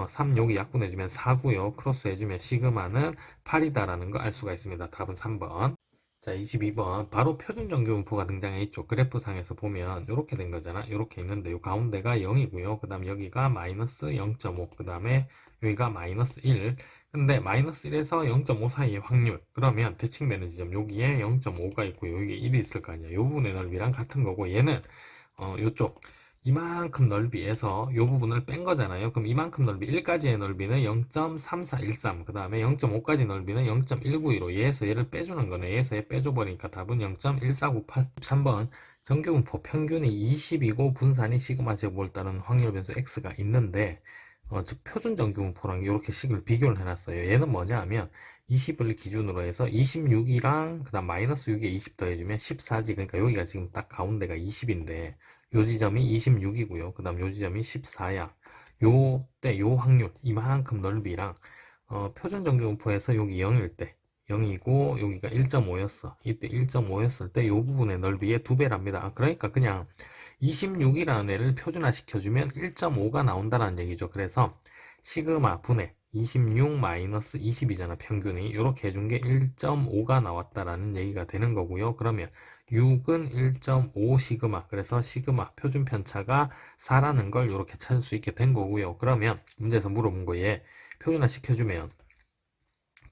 3 여기 약분해주면 4고요. 크로스 해주면 시그마는 8이다라는 거 알 수가 있습니다. 답은 3번. 자, 22번. 바로 표준 정규분포가 등장해 있죠. 그래프상에서 보면 이렇게 된 거잖아. 이렇게 있는데 요 가운데가 0이고요. 그 다음 여기가 마이너스 0.5. 그 다음에 여기가 마이너스 1. 근데 마이너스 1에서 0.5 사이의 확률. 그러면 대칭되는 지점 여기에 0.5가 있고요. 여기에 1이 있을 거 아니야. 요 부분의 넓이랑 같은 거고 얘는 요쪽 이만큼 넓이에서 이 부분을 뺀 거잖아요. 그럼 이만큼 넓이 1까지의 넓이는 0.3413, 그 다음에 0.5까지 넓이는 0.192로 얘에서 얘를 빼주는 거네. 얘에서 얘 빼줘버리니까 답은 0.1498. 3번 정규분포 평균이 20이고 분산이 시그마 제곱을 따른 확률 변수 x가 있는데 즉 표준 정규분포랑 이렇게 식을 비교를 해놨어요. 얘는 뭐냐 하면 20을 기준으로 해서 26이랑 그 다음 마이너스 6에 20 더해주면 14지. 그러니까 여기가 지금 딱 가운데가 20인데 요 지점이 26이고요. 그 다음 요 지점이 14야. 요때 요 확률 이만큼 넓이랑 표준 정규분포에서 여기 0일 때 0이고 여기가 1.5였어. 이때 1.5였을 때 요 부분의 넓이의 2배랍니다. 그러니까 그냥 26이라는 애를 표준화 시켜주면 1.5가 나온다는 얘기죠. 그래서 시그마 분의 26 마이너스 20이잖아 평균이. 이렇게 해준 게 1.5가 나왔다라는 얘기가 되는 거고요. 그러면 6은 1.5 시그마, 그래서 시그마 표준 편차가 4라는 걸 이렇게 찾을 수 있게 된 거고요. 그러면 문제에서 물어본 거에 표준화 시켜주면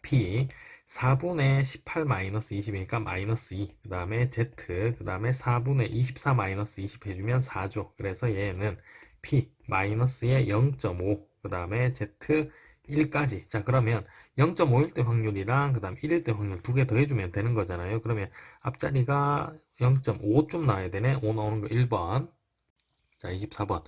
P 4분의 18 마이너스 20이니까 마이너스 2, 그 다음에 Z, 그 다음에 4분의 24 마이너스 20 해주면 4죠. 그래서 얘는 P 마이너스의 0.5, 그 다음에 Z 1까지. 자, 그러면 0.5일 때 확률이랑 그 다음 1일 때 확률 두 개 더해주면 되는 거잖아요. 그러면 앞자리가 0.5좀 나와야 되네. 5 나오는 거 1번. 자, 24번.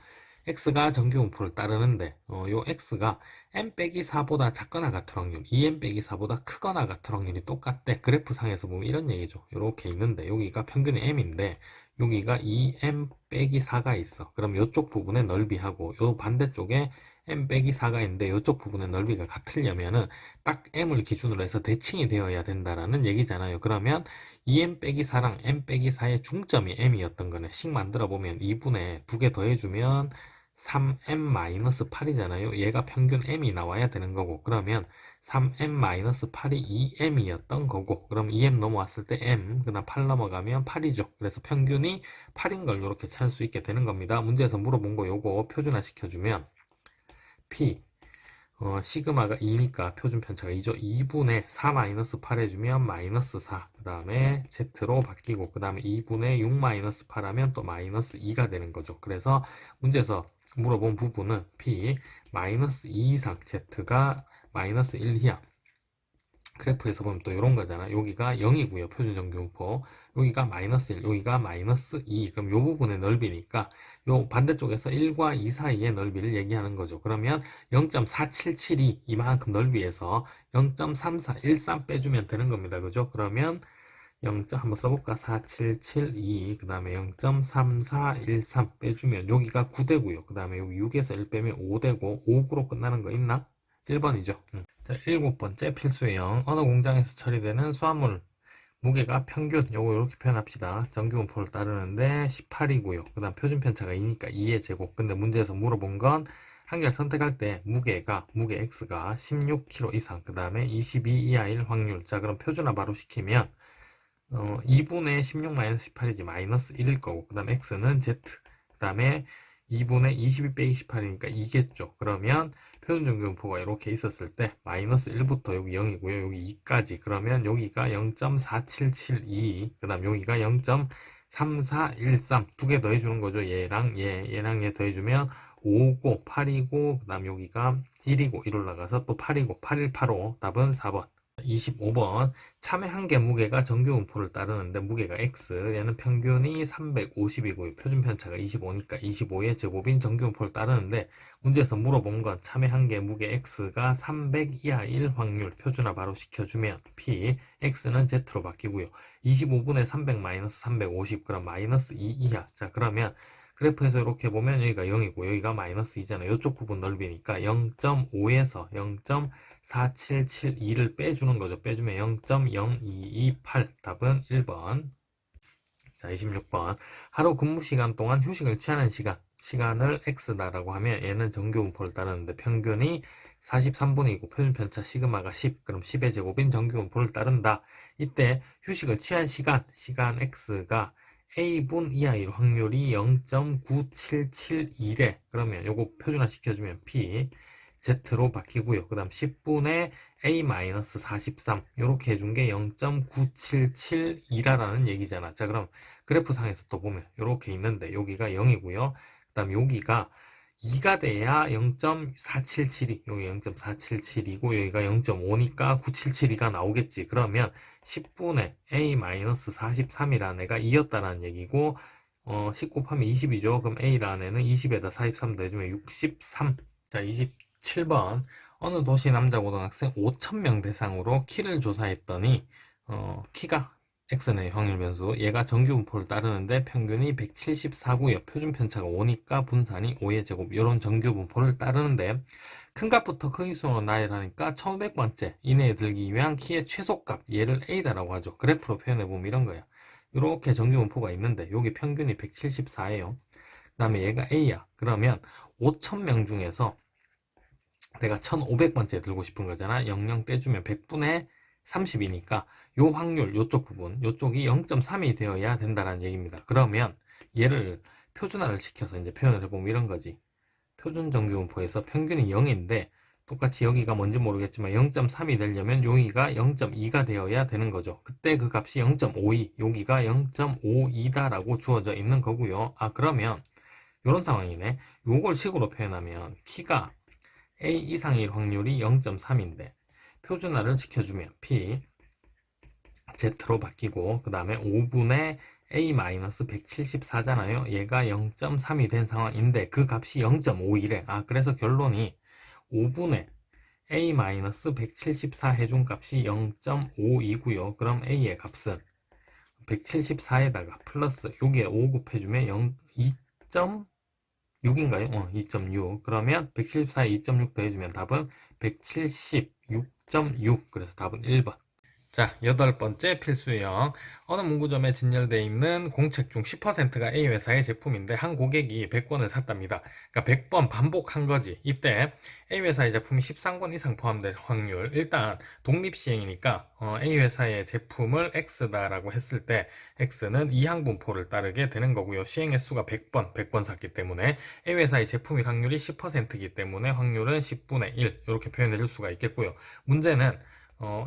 x가 정규분포를 따르는데 요 x가 m 빼기 4보다 작거나 같은 확률, 2m 빼기 4보다 크거나 같은 확률이 똑같대. 그래프상에서 보면 이런 얘기죠. 이렇게 있는데 여기가 평균이 m인데 여기가 2m 빼기 4가 있어. 그럼 이쪽 부분의 넓이하고 요 반대쪽에 m 빼기 4가 있는데 이쪽 부분의 넓이가 같으려면은 딱 m을 기준으로 해서 대칭이 되어야 된다라는 얘기잖아요. 그러면 2m 빼기 4랑 m 빼기 4의 중점이 m이었던 거네. 식 만들어 보면 2분의 2개 더해주면 3m-8이잖아요. 얘가 평균 m이 나와야 되는 거고, 그러면 3m-8이 2m이었던 거고, 그럼 2m 넘어왔을 때 m, 그 다음 8 넘어가면 8이죠. 그래서 평균이 8인 걸 이렇게 찾을 수 있게 되는 겁니다. 문제에서 물어본 거 요거 표준화 시켜주면 p 시그마가 2니까 표준 편차가 2죠. 2분의 4-8 해주면 마이너스 4. 그 다음에 Z로 바뀌고, 그 다음에 2분의 6-8 하면 또 마이너스 2가 되는 거죠. 그래서 문제에서 물어본 부분은 P 마이너스 2 이상 Z가 마이너스 1 이하. 그래프에서 보면 또 이런 거잖아. 여기가 0이고요. 표준 정규분포. 여기가 마이너스 1, 여기가 마이너스 2. 그럼 요 부분의 넓이니까 요 반대쪽에서 1과 2 사이의 넓이를 얘기하는 거죠. 그러면 0.4772 이만큼 넓이에서 0.3413 빼주면 되는 겁니다. 그죠? 그러면 0. 한번 써볼까? 4772, 그 다음에 0.3413 빼주면 여기가 9되고요. 그 다음에 여기 6에서 1 빼면 5되고 5구로 끝나는 거 있나? 1번이죠. 자, 7번째 필수형. 어느 공장에서 처리되는 수화물 무게가 평균, 요거 이렇게 표현합시다. 정규분포를 따르는데 18이고요. 그 다음 표준 편차가 2니까 2의 제곱. 근데 문제에서 물어본 건 한 개를 선택할 때 무게 x가 16kg 이상, 그 다음에 22 이하일 확률. 자, 그럼 표준화 바로 시키면 2분의 16-18이지 마이너스 1일 거고, 그 다음 x는 z, 그 다음에 2분의 22 빼기 18이니까 2겠죠. 그러면 표준정규분포가 이렇게 있었을 때 마이너스 1부터 여기 0이고요. 여기 2까지. 그러면 여기가 0.4772, 그 다음 여기가 0.3413 두 개 더해주는 거죠. 얘랑 얘 더해주면 5고 8이고, 그 다음 여기가 1이고 1 올라가서 또 8이고 8185. 답은 4번. 25번. 참외 한 개 무게가 정규분포를 따르는데 무게가 x, 얘는 평균이 350이고 표준 편차가 25니까 25의 제곱인 정규분포를 따르는데 문제에서 물어본 건 참외 한 개 무게 x가 300 이하일 확률. 표준화 바로 시켜주면 p, x는 z로 바뀌고요. 25분의 300 마이너스 350, 그럼 마이너스 2 이하. 자, 그러면 그래프에서 이렇게 보면 여기가 0이고 여기가 마이너스 2잖아요. 이쪽 부분 넓이니까 0.5에서 0.4772를 빼주는 거죠. 빼주면 0.0228. 답은 1번. 자, 26번. 하루 근무 시간 동안 휴식을 취하는 시간을 x다라고 하면 얘는 정규분포를 따르는데 평균이 43분이고 표준 편차 시그마가 10, 그럼 10의 제곱인 정규분포를 따른다. 이때 휴식을 취한 시간 x가 a분 이하일 확률이 0.9772래. 그러면 요거 표준화 시켜주면 p z로 바뀌고요. 그 다음 10분의 a-43 요렇게 해준 게 0.9772라는 얘기잖아. 자, 그럼 그래프상에서 또 보면 요렇게 있는데 여기가 0이고요. 그 다음 여기가 2가 돼야 0.477이 여기 0.477이고 여기가 0.5니까 9772가 나오겠지. 그러면 10분의 a-43이라는 애가 2였다라는 얘기고 10 곱하면 20이죠. 그럼 a라는 애는 20에다 43 더해주면 63. 자, 27번. 어느 도시 남자 고등학생 5,000명 대상으로 키를 조사했더니 키가 x는 확률 변수, 얘가 정규분포를 따르는데 평균이 174고요. 표준 편차가 5니까 분산이 5의 제곱, 이런 정규분포를 따르는데 큰 값부터 크기순으로 나열하니까 1500번째 이내에 들기 위한 키의 최소값, 얘를 a다라고 하죠. 그래프로 표현해보면 이런 거야. 이렇게 정규분포가 있는데 여기 평균이 174예요. 그 다음에 얘가 a야. 그러면 5,000명 중에서 내가 1500번째 들고 싶은 거잖아. 00 떼주면 100분의 30이니까 요 확률, 요쪽 부분, 요쪽이 0.3이 되어야 된다는 얘기입니다. 그러면 얘를 표준화를 시켜서 이제 표현을 해보면 이런 거지. 표준 정규분포에서 평균이 0인데 똑같이 여기가 뭔지 모르겠지만 0.3이 되려면 여기가 0.2가 되어야 되는 거죠. 그때 그 값이 0.52, 여기가 0.52다라고 주어져 있는 거고요. 아, 그러면 이런 상황이네. 요걸 식으로 표현하면 키가 A 이상일 확률이 0.3인데 표준화를 시켜주면 P Z로 바뀌고 그 다음에 5분의 A-174잖아요. 얘가 0.3이 된 상황인데 그 값이 0.51에 그래서 결론이 5분의 A-174 해준 값이 0.52고요. 그럼 A의 값은 174에다가 플러스 여기에 5 곱해주면 2.6인가요? 2.6. 그러면 174에 2.6 더해주면 답은 176.6. 그래서 답은 1번. 자, 여덟 번째 필수형. 어느 문구점에 진열되어 있는 공책 중 10%가 A회사의 제품인데 한 고객이 100권을 샀답니다. 그러니까 100번 반복한 거지. 이때 A회사의 제품이 13권 이상 포함될 확률. 일단 독립시행이니까 A회사의 제품을 X다라고 했을 때 X는 이항분포를 따르게 되는 거고요. 시행 횟수가 100번 샀기 때문에 A회사의 제품일 확률이 10%이기 때문에 확률은 10분의 1 이렇게 표현해 줄 수가 있겠고요. 문제는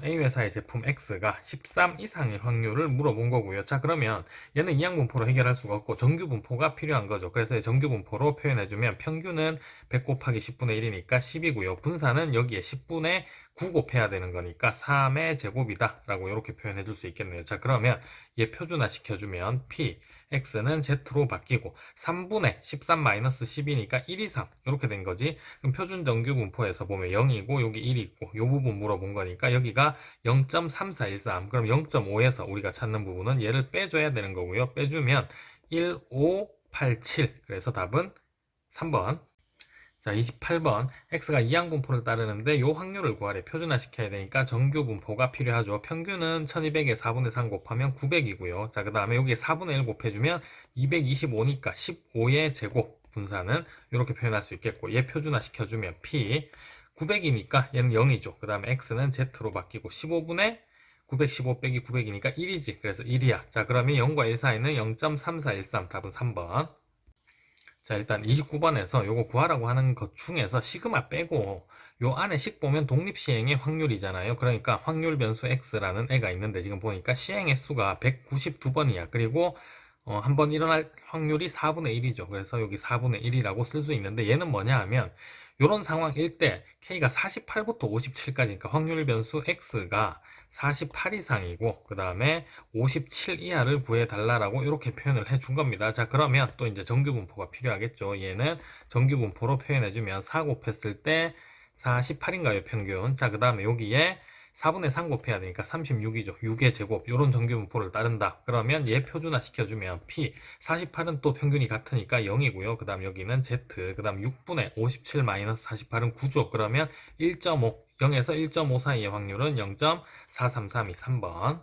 A회사의 제품 X가 13 이상일 확률을 물어본 거고요. 자, 그러면 얘는 이항분포로 해결할 수가 없고 정규분포가 필요한 거죠. 그래서 정규분포로 표현해주면 평균은 100 곱하기 10분의 1이니까 10이고요. 분산은 여기에 10분의 9 곱해야 되는 거니까 3의 제곱이다 라고 이렇게 표현해 줄 수 있겠네요. 자, 그러면 얘 표준화 시켜주면 P X는 Z로 바뀌고 3분의 13-12니까 1 이상 이렇게 된 거지. 그럼 표준 정규분포에서 보면 0이고 여기 1이 있고 이 부분 물어본 거니까 여기가 0.3413 그럼 0.5에서 우리가 찾는 부분은 얘를 빼줘야 되는 거고요. 빼주면 1587 그래서 답은 3번. 자, 28번. X가 이항분포를 따르는데 이 확률을 구하래. 표준화 시켜야 되니까 정규분포가 필요하죠. 평균은 1200에 4분의 3 곱하면 900이고요. 자, 그 다음에 여기에 4분의 1 곱해주면 225니까 15의 제곱 분산은 이렇게 표현할 수 있겠고 얘 표준화 시켜주면 P 900이니까 얘는 0이죠. 그 다음에 X는 Z로 바뀌고 15분의 915 빼기 900이니까 1이지. 그래서 1이야. 자, 그러면 0과 1 사이는 0.3413 답은 3번. 자, 일단 29번에서 요거 구하라고 하는 것 중에서 시그마 빼고 요 안에 식 보면 독립시행의 확률이잖아요. 그러니까 확률 변수 x라는 애가 있는데 지금 보니까 시행의 수가 192번이야. 그리고 한 번 일어날 확률이 4분의 1이죠. 그래서 여기 4분의 1이라고 쓸 수 있는데 얘는 뭐냐 하면 요런 상황일 때 K가 48부터 57까지니까 확률 변수 x가 48 이상이고 그 다음에 57 이하를 구해달라고 이렇게 표현을 해준 겁니다. 자, 그러면 또 이제 정규분포가 필요하겠죠. 얘는 정규분포로 표현해주면 4 곱했을 때 48인가요, 평균? 자, 그 다음에 여기에 4분의 3 곱해야 되니까 36이죠. 6의 제곱, 요런 정규분포를 따른다. 그러면 얘 표준화 시켜주면 P, 48은 또 평균이 같으니까 0이고요. 그 다음 여기는 Z, 그 다음 6분의 57-48은 9죠. 그러면 1.5, 0에서 1.5 사이의 확률은 0.433이 3번.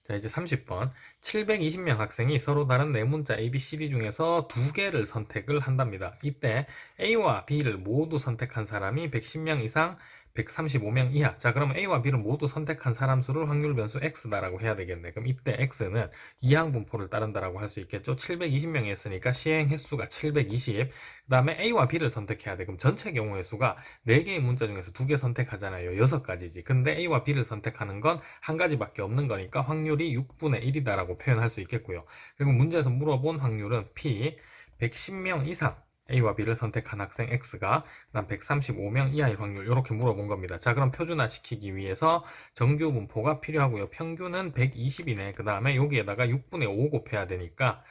자, 이제 30번. 720명 학생이 서로 다른 네 문자 A, B, C, D 중에서 두 개를 선택을 한답니다. 이때 A와 B를 모두 선택한 사람이 110명 이상, 135명 이하. 자, 그럼 A와 B를 모두 선택한 사람 수를 확률 변수 X다라고 해야 되겠네. 그럼 이때 X는 이항 분포를 따른다라고 할 수 있겠죠. 720명이 했으니까 시행 횟수가 720. 그 다음에 A와 B를 선택해야 돼. 그럼 전체 경우의 수가 4개의 문자 중에서 2개 선택하잖아요. 6가지지. 근데 A와 B를 선택하는 건 한 가지밖에 없는 거니까 확률이 6분의 1이다라고 표현할 수 있겠고요. 그리고 문제에서 물어본 확률은 P 110명 이상 A와 B를 선택한 학생 X가 그다음 135명 이하일 확률 이렇게 물어본 겁니다. 자, 그럼 표준화 시키기 위해서 정규 분포가 필요하고요. 평균은 120이네. 그 다음에 여기에다가 6분의 5 곱해야 되니까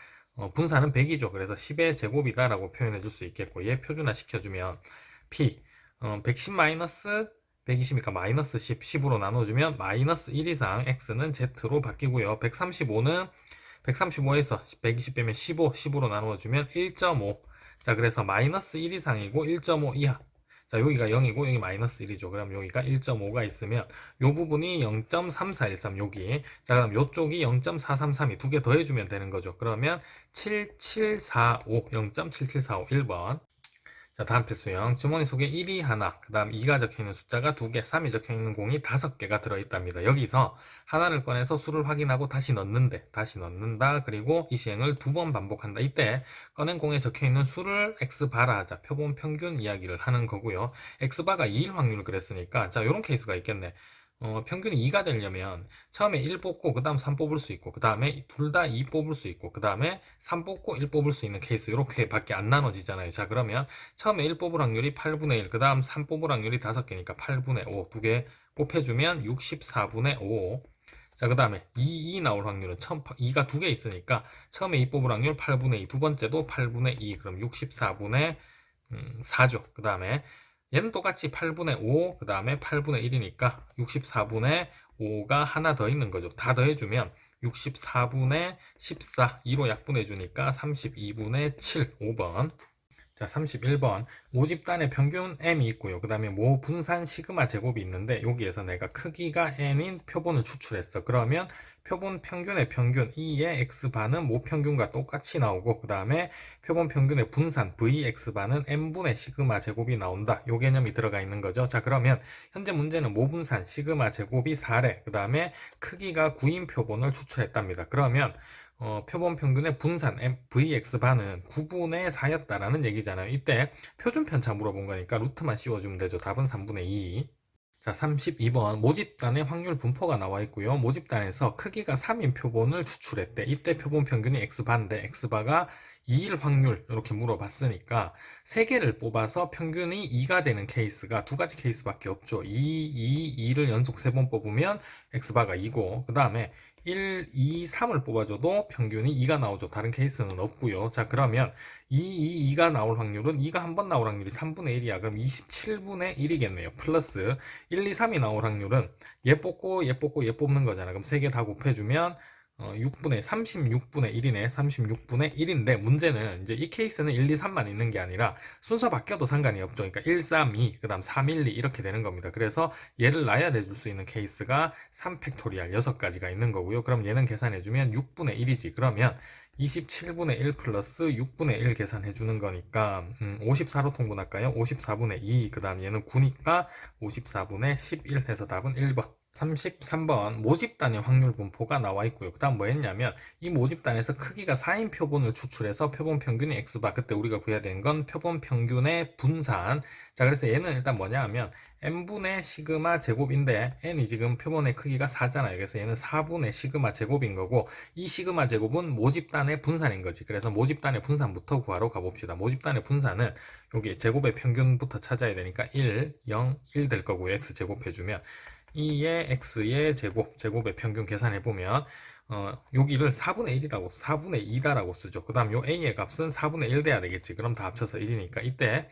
분산은 100이죠. 그래서 10의 제곱이다 라고 표현해 줄 수 있겠고 얘 표준화 시켜주면 P 110 마이너스 120이니까 마이너스 10, 10으로 나눠주면 마이너스 1 이상 X는 Z로 바뀌고요. 135는 135에서 120 빼면 15, 10으로 나누어주면 1.5. 자, 그래서 마이너스 1 이상이고 1.5 이하. 자, 여기가 0이고 여기 마이너스 1이죠. 그럼 여기가 1.5가 있으면 요 부분이 0.3413 여기. 자, 그럼 요쪽이 0.433이 두 개 더해주면 되는 거죠. 그러면 7745, 0.7745 1번. 자, 다음 필수형. 주머니 속에 1이 하나, 그 다음 2가 적혀있는 숫자가 2개, 3이 적혀있는 공이 5개가 들어있답니다. 여기서 하나를 꺼내서 수를 확인하고 다시 넣는데, 다시 넣는다. 그리고 이 시행을 2번 반복한다. 이때 꺼낸 공에 적혀있는 수를 X바라 하자. 표본 평균 이야기를 하는 거고요. X바가 2일 확률을 그랬으니까, 자, 요런 케이스가 있겠네. 평균이 2가 되려면 처음에 1 뽑고 그 다음 3 뽑을 수 있고 그 다음에 둘 다 2 뽑을 수 있고 그 다음에 3 뽑고 1 뽑을 수 있는 케이스 이렇게 밖에 안 나눠지잖아요. 자, 그러면 처음에 1 뽑을 확률이 8분의 1, 그 다음 3 뽑을 확률이 5개니까 8분의 5 두 개 곱해주면 64분의 5. 자, 그 다음에 2 나올 확률은 2가 두 개 있으니까 처음에 2 뽑을 확률 8분의 2, 두 번째도 8분의 2, 그럼 64분의 4죠. 그 다음에 얘는 똑같이 8분의 5, 그 다음에 8분의 1이니까 64분의 5가 하나 더 있는 거죠. 다 더해주면 64분의 14, 2로 약분해주니까 32분의 7, 5번. 자, 31번. 모집단에 평균 m이 있고요. 그 다음에 모 분산 시그마 제곱이 있는데 여기에서 내가 크기가 n인 표본을 추출했어. 그러면 표본 평균의 평균 2의 x반은 모 평균과 똑같이 나오고 그 다음에 표본 평균의 분산 vx반은 n분의 시그마 제곱이 나온다. 요 개념이 들어가 있는 거죠. 자, 그러면 현재 문제는 모 분산 시그마 제곱이 4래. 그 다음에 크기가 9인 표본을 추출했답니다. 그러면 표본 평균의 분산 Vx반은 9분의 4였다라는 얘기잖아요. 이때 표준 편차 물어본 거니까 루트만 씌워주면 되죠. 답은 3분의 2. 자, 32번 모집단의 확률 분포가 나와 있고요. 모집단에서 크기가 3인 표본을 추출했대. 이때 표본 평균이 X반인데 X바가 2일 확률 이렇게 물어봤으니까 3개를 뽑아서 평균이 2가 되는 케이스가 두 가지 케이스밖에 없죠. 2를 연속 3번 뽑으면 X바가 2고 그 다음에 1, 2, 3을 뽑아줘도 평균이 2가 나오죠. 다른 케이스는 없고요. 자, 그러면 2가 나올 확률은 2가 한 번 나올 확률이 3분의 1이야. 그럼 27분의 1이겠네요. 플러스 1, 2, 3이 나올 확률은 얘 뽑고 얘 뽑고 얘 뽑는 거잖아. 그럼 3개 다 곱해주면 36분의 1이네. 36분의 1인데 문제는 이제 이 케이스는 1, 2, 3만 있는 게 아니라 순서 바뀌어도 상관이 없죠. 그러니까 1, 3, 2, 그 다음 3, 1, 2 이렇게 되는 겁니다. 그래서 얘를 나열해 줄 수 있는 케이스가 3팩토리얼 6가지가 있는 거고요. 그럼 얘는 계산해주면 6분의 1이지. 그러면 27분의 1 플러스 6분의 1 계산해 주는 거니까 54로 통분할까요? 54분의 2, 그 다음 얘는 9니까 54분의 11 해서 답은 1번. 33번 모집단의 확률 분포가 나와 있고요. 그 다음 뭐 했냐면 이 모집단에서 크기가 4인 표본을 추출해서 표본 평균이 x바, 그때 우리가 구해야 되는 건 표본 평균의 분산. 자, 그래서 얘는 일단 뭐냐 하면 n분의 시그마 제곱인데 n이 지금 표본의 크기가 4잖아요. 그래서 얘는 4분의 시그마 제곱인 거고 이 시그마 제곱은 모집단의 분산인 거지. 그래서 모집단의 분산부터 구하러 가봅시다. 모집단의 분산은 여기 제곱의 평균부터 찾아야 되니까 1, 0, 1 될 거고요. x 제곱해주면 2의 x의 제곱의 평균 계산해보면 여기를 4분의 1이라고 4분의 2다라고 쓰죠. 그 다음 요 a의 값은 4분의 1 돼야 되겠지. 그럼 다 합쳐서 1이니까 이때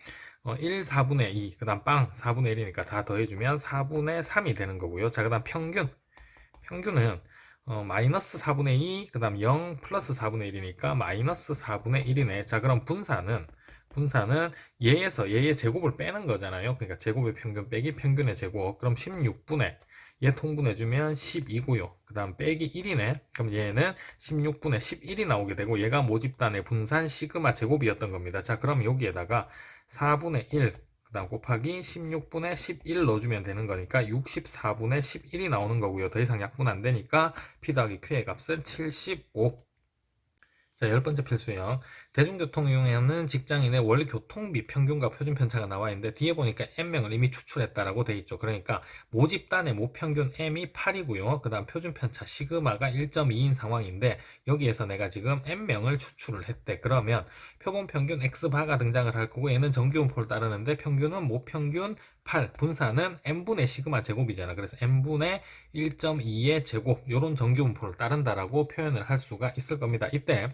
1, 4분의 2, 그 다음 빵 4분의 1이니까 다 더해주면 4분의 3이 되는 거고요. 자, 그 다음 평균은 마이너스 4분의 2, 그 다음 0 플러스 4분의 1이니까 마이너스 4분의 1이네. 자, 그럼 분산은 얘의 제곱을 빼는 거잖아요. 그러니까 제곱의 평균 빼기 평균의 제곱. 그럼 16분의 얘 통분해주면 12고요. 그 다음 빼기 1이네. 그럼 얘는 16분의 11이 나오게 되고 얘가 모집단의 분산 시그마 제곱이었던 겁니다. 자, 그럼 여기에다가 4분의 1, 그 다음 곱하기 16분의 11 넣어주면 되는 거니까 64분의 11이 나오는 거고요. 더 이상 약분 안 되니까 P 더하기 Q의 값은 75. 자, 10번째 필수형. 대중교통 이용하는 직장인의 월 교통비 평균과 표준 편차가 나와 있는데 뒤에 보니까 N명을 이미 추출했다라고 돼 있죠. 그러니까 모집단의 모평균 M이 8이고요. 그 다음 표준 편차 시그마가 1.2인 상황인데 여기에서 내가 지금 N명을 추출을 했대. 그러면 표본 평균 X바가 등장을 할 거고 얘는 정규분포를 따르는데 평균은 모평균 8, 분산은 n분의 시그마 제곱이잖아. 그래서 n분의 1.2의 제곱, 요런 정규분포를 따른다라고 표현을 할 수가 있을 겁니다. 이때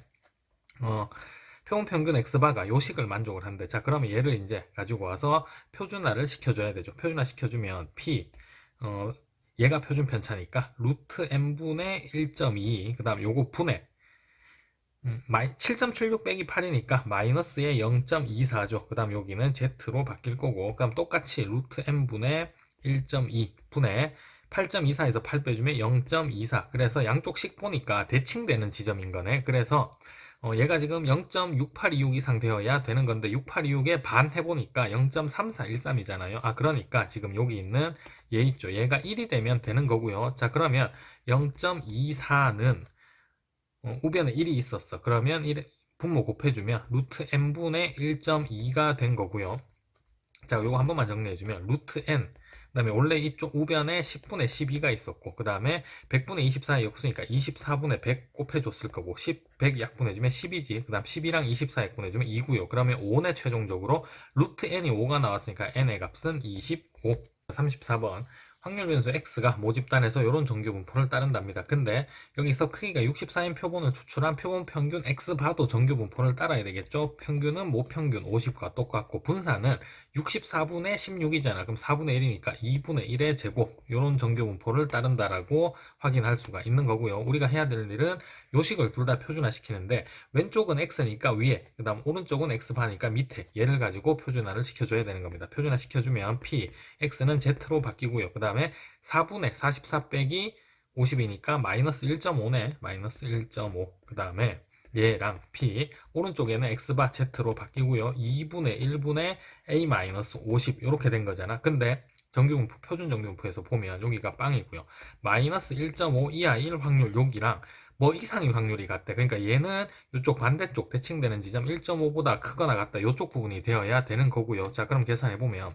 표본 평균 x바가 요식을 만족을 한대. 자, 그러면 얘를 이제 가지고 와서 표준화를 시켜줘야 되죠. 표준화 시켜주면 p, 얘가 표준 편차니까 루트 n분의 1.2, 그 다음 요거 분해 7.76 빼기 8이니까 마이너스의 0.24죠. 그 다음 여기는 z로 바뀔 거고, 그럼 똑같이 루트 n분의 1.2 분의 8.24에서 8 빼주면 0.24. 그래서 양쪽씩 보니까 대칭되는 지점인 거네. 그래서 얘가 지금 0.6826 이상 되어야 되는 건데 6826에 반 해보니까 0.3413이잖아요. 아, 그러니까 지금 여기 있는 얘 있죠. 얘가 1이 되면 되는 거고요. 자, 그러면 0.24는 우변에 1이 있었어. 그러면 1, 분모 곱해주면 루트 n분의 1.2가 된 거고요. 자, 요거 한 번만 정리해주면 루트 n, 그 다음에 원래 이쪽 우변에 10분의 12가 있었고, 그 다음에 100분의 24의 역수니까 24분의 100 곱해줬을 거고, 100 약분해주면 10이지. 그 다음 12랑 24 약분해주면 2고요. 그러면 5네 최종적으로 루트 n이 5가 나왔으니까 n의 값은 25. 34번. 확률 변수 x가 모집단에서 이런 정규분포를 따른답니다. 근데 여기서 크기가 64인 표본을 추출한 표본 평균 x바도 정규분포를 따라야 되겠죠. 평균은 모평균 50과 똑같고 분산은 64분의 16이잖아. 그럼 4분의 1이니까 2분의 1의 제곱, 이런 정규분포를 따른다라고 확인할 수가 있는 거고요. 우리가 해야 될 일은 요식을 둘 다 표준화 시키는데 왼쪽은 x니까 위에, 그 다음 오른쪽은 x바니까 밑에, 얘를 가지고 표준화를 시켜줘야 되는 겁니다. 표준화 시켜주면 p, x는 z로 바뀌고요. 그 다음에 4분의 44 빼기 50이니까 마이너스 1.5네. 마이너스 1.5. 그 다음에 얘랑 p, 오른쪽에는 x바 z로 바뀌고요. 2분의 1분의 a-50 이렇게 된 거잖아. 근데 정규분포, 표준 정규분포에서 보면 여기가 빵이고요. 마이너스 1.5 이하 1 확률 여기랑 뭐 이상의 확률이 같대. 그러니까 얘는 이쪽 반대쪽 대칭되는 지점 1.5보다 크거나 같다. 이쪽 부분이 되어야 되는 거고요. 자, 그럼 계산해보면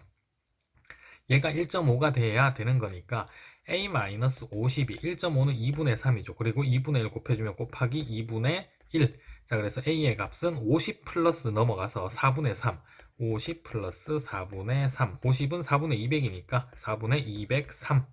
얘가 1.5가 돼야 되는 거니까 a-50이 1.5는 2분의 3이죠. 그리고 2분의 1 곱해주면 곱하기 2분의 1. 자, 그래서 a의 값은 50 플러스 넘어가서 4분의 3. 50 플러스 4분의 3. 50은 4분의 200이니까 4분의 203.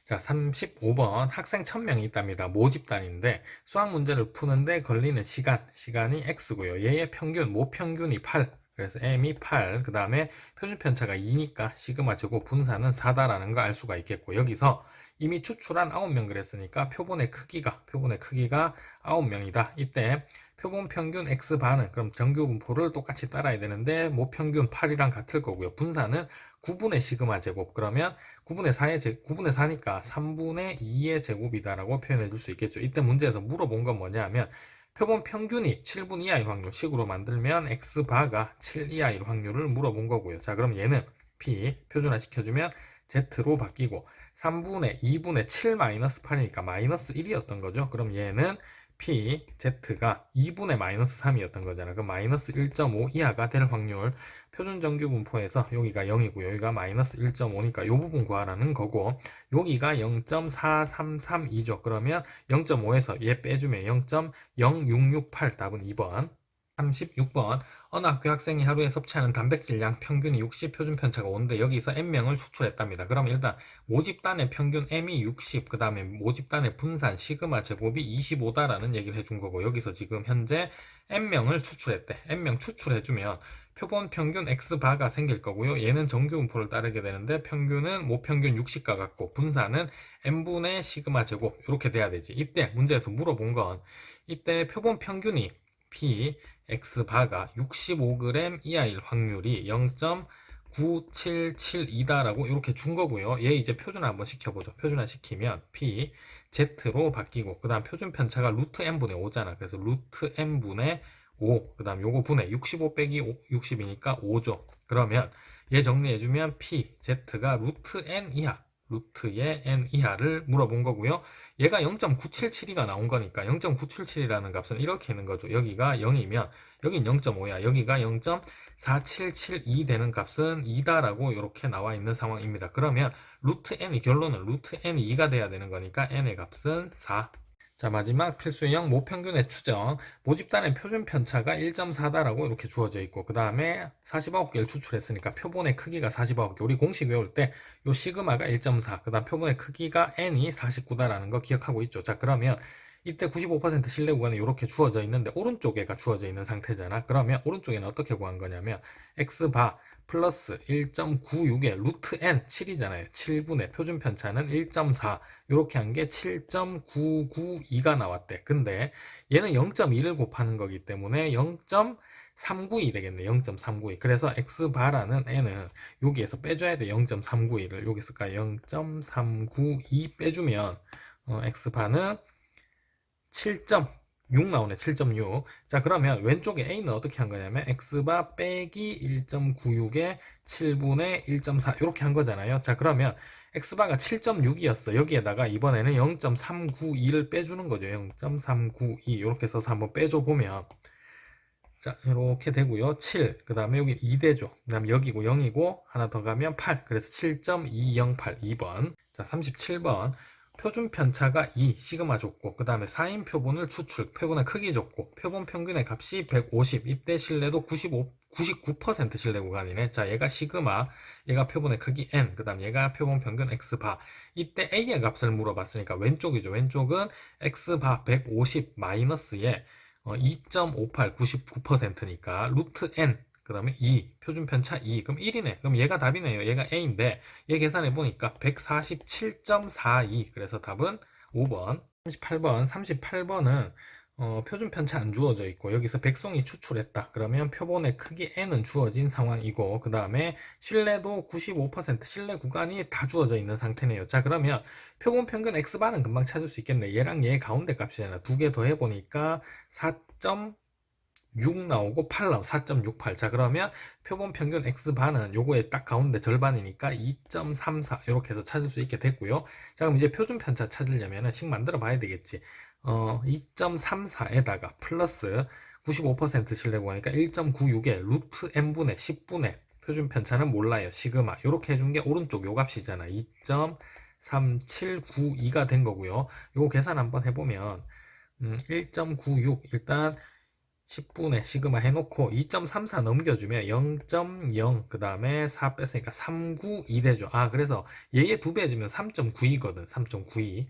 자, 35번 학생 1000명이 있답니다. 모집단인데 수학 문제를 푸는데 걸리는 시간이 x고요. 얘의 평균, 모평균이 8. 그래서 m이 8. 그 다음에 표준 편차가 2니까 시그마 제곱 분산은 4다라는 거 알 수가 있겠고, 여기서 이미 추출한 9명 그랬으니까 표본의 크기가 9명이다. 이때 표본 평균 x반은 그럼 정규분포를 똑같이 따라야 되는데 모평균 8이랑 같을 거고요. 분산은 9분의 시그마 제곱, 그러면 9분의 4니까 3분의 2의 제곱이다라고 표현해 줄 수 있겠죠. 이때 문제에서 물어본 건 뭐냐면 표본 평균이 7분 이하일 확률 식으로 만들면 x바가 7 이하일 확률을 물어본 거고요. 자, 그럼 얘는 p 표준화 시켜주면 z로 바뀌고 3분의 2분의 7 마이너스 8이니까 마이너스 1이었던 거죠. 그럼 얘는 p, z가 2분의 마이너스 3이었던 거잖아. 그럼 마이너스 1.5 이하가 될 확률, 표준 정규 분포에서 여기가 0이고 여기가 마이너스 1.5니까 이 부분 구하라는 거고, 여기가 0.4332죠. 그러면 0.5에서 얘 빼주면 0.0668, 답은 2번. 36번. 어느 학교 학생이 하루에 섭취하는 단백질량 평균이 60, 표준 편차가 5인데 여기서 n명을 추출했답니다. 그럼 일단 모집단의 평균 m이 60, 그 다음에 모집단의 분산 시그마 제곱이 25다라는 얘기를 해준 거고, 여기서 지금 현재 n명을 추출했대. n명 추출해주면 표본 평균 x바가 생길 거고요. 얘는 정규분포를 따르게 되는데 평균은 모평균 60과 같고 분산은 n분의 시그마 제곱 이렇게 돼야 되지. 이때 문제에서 물어본 건 이때 표본 평균이 p x바가 65g 이하일 확률이 9772다라고 이렇게 준 거고요. 얘 이제 표준화 한번 시켜보죠. 표준화 시키면 P, Z로 바뀌고, 그 다음 표준 편차가 루트 N분의 5잖아. 그래서 루트 N분의 5, 그 다음 요거 분의 65 빼기 60이니까 5죠. 그러면 얘 정리해주면 P, Z가 루트 N 이하, 루트의 N 이하를 물어본 거고요. 얘가 0.9772가 나온 거니까 0.977이라는 값은 이렇게 있는 거죠. 여기가 0이면 여긴 0.5야. 여기가 0.4772 되는 값은 2다라고 이렇게 나와 있는 상황입니다. 그러면 루트 n이, 결론은 루트 n이 2가 돼야 되는 거니까 n의 값은 4. 자, 마지막 필수형 모평균의 추정. 모집단의 표준 편차가 1.4다라고 이렇게 주어져 있고, 그 다음에 49개를 추출했으니까 표본의 크기가 49개. 우리 공식 외울 때 요 시그마가 1.4, 그 다음 표본의 크기가 n이 49다라는 거 기억하고 있죠. 자, 그러면 이때 95% 신뢰 구간이 이렇게 주어져 있는데 오른쪽에가 주어져 있는 상태잖아. 그러면 오른쪽에는 어떻게 구한 거냐면 x바 플러스 1.96에 루트 n 7이잖아요. 7분의 표준 편차는 1.4, 이렇게 한 게 7.992가 나왔대. 근데 얘는 0.2를 곱하는 거기 때문에 0.392 되겠네. 0.392. 그래서 x바라는 n은 여기에서 빼줘야 돼. 0.392를 여기서까 0.392 빼주면 x바는 7.6 나오네. 7.6. 자, 그러면 왼쪽에 A는 어떻게 한 거냐면 x바 빼기 1.96에 7분의 1.4 이렇게 한 거잖아요. 자, 그러면 x바가 7.6이었어. 여기에다가 이번에는 0.392를 빼주는 거죠. 0.392 이렇게 써서 한번 빼줘 보면, 자, 이렇게 되고요. 7, 그 다음에 여기 2대죠. 그 다음에 여기고 0이고 하나 더 가면 8. 그래서 7.208 2번. 자, 37번. 표준 편차가 2, 시그마 줬고, 그 다음에 4인 표본을 추출, 표본의 크기 줬고, 표본 평균의 값이 150, 이때 신뢰도 99% 신뢰 구간이네. 자, 얘가 시그마, 얘가 표본의 크기 n, 그 다음 얘가 표본 평균 x바. 이때 a의 값을 물어봤으니까 왼쪽이죠. 왼쪽은 x바 150 마이너스에 2.58, 99%니까 루트 n, 그 다음에 2, 표준 편차 2, 그럼 1이네. 그럼 얘가 답이네요. 얘가 A인데 얘 계산해 보니까 147.42. 그래서 답은 5번. 38번은 표준 편차 안 주어져 있고 여기서 백송이 추출했다. 그러면 표본의 크기 n은 주어진 상황이고, 그 다음에 신뢰도 95%, 신뢰 구간이 다 주어져 있는 상태네요. 자, 그러면 표본 평균 x바는 금방 찾을 수 있겠네. 얘랑 얘 가운데 값이잖아. 두 개 더해 보니까 4.6 나오고 8 나오고 4.68. 자, 그러면 표본 평균 x바는 요거에 딱 가운데 절반이니까 2.34 이렇게 해서 찾을 수 있게 됐고요. 자, 그럼 이제 표준 편차 찾으려면 식 만들어 봐야 되겠지. 2.34에다가 플러스 95% 신뢰 구하니까 1.96에 루트 n분의 10분의 표준 편차는 몰라요. 시그마. 이렇게 해준 게 오른쪽 요 값이잖아. 2.3792가 된 거고요. 요거 계산 한번 해보면 1.96 일단 10분의 시그마 해놓고 2.34 넘겨주면 0.0, 그 다음에 4 뺐으니까 392 되죠. 아, 그래서 얘의 2배 해주면 3.92거든. 3.92.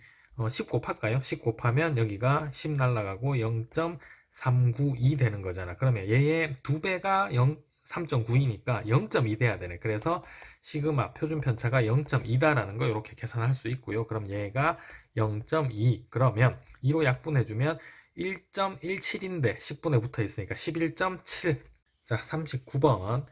10 곱할까요? 10 곱하면 여기가 10 날라가고 0.392 되는 거잖아. 그러면 얘의 2배가 3.9이니까 0.2 돼야 되네. 그래서 시그마 표준 편차가 0.2다라는 거 이렇게 계산할 수 있고요. 그럼 얘가 0.2. 그러면 2로 약분해주면 1.17인데 10분에 붙어 있으니까 11.7. 자, 39번.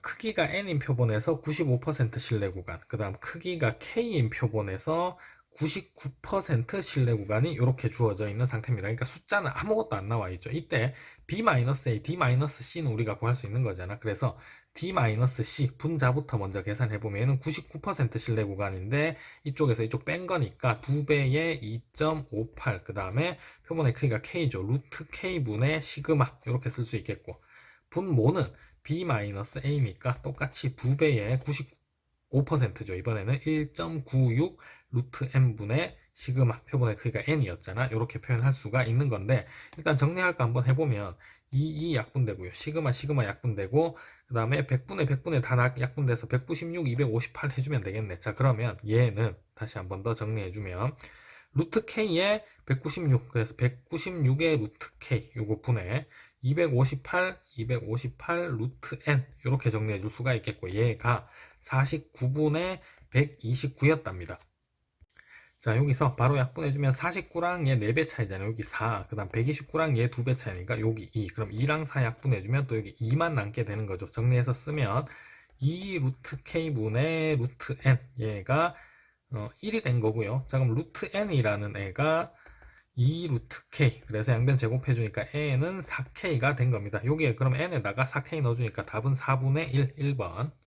크기가 n인 표본에서 95% 신뢰 구간, 그 다음 크기가 k인 표본에서 99% 신뢰 구간이 이렇게 주어져 있는 상태입니다. 그러니까 숫자는 아무것도 안 나와 있죠. 이때 b-a, d-c는 우리가 구할 수 있는 거잖아. 그래서 d-c 분자부터 먼저 계산해 보면 99% 신뢰 구간인데 이쪽에서 이쪽 뺀 거니까 2배의 2.58, 그 다음에 표본의 크기가 k죠. 루트 k분의 시그마 이렇게 쓸 수 있겠고, 분모는 b-a니까 똑같이 2배의 95%죠. 이번에는 1.96 루트 n분의 시그마, 표본의 크기가 n이었잖아. 이렇게 표현할 수가 있는 건데, 일단 정리할 거 한번 해보면 2 약분되고요. 시그마 약분되고, 그 다음에 100분의 다 약분돼서 196, 258 해주면 되겠네. 자, 그러면 얘는 다시 한번 더 정리해주면 루트 k에 196, 그래서 196의 루트 k 요거 분해 258 루트 n 이렇게 정리해 줄 수가 있겠고, 얘가 49분의 129였답니다. 자, 여기서 바로 약분해주면 49랑 얘 4배 차이잖아요. 여기 4, 그 다음 129랑 얘 2배 차이니까 여기 2. 그럼 2랑 4 약분해주면 또 여기 2만 남게 되는 거죠. 정리해서 쓰면 2 루트 k분의 루트 n 얘가 1이 된 거고요. 자, 그럼 루트 n이라는 애가 2 루트 k, 그래서 양변 제곱해 주니까 n은 4k가 된 겁니다. 여기에 그럼 n에다가 4k 넣어주니까 답은 4분의 1, 1번.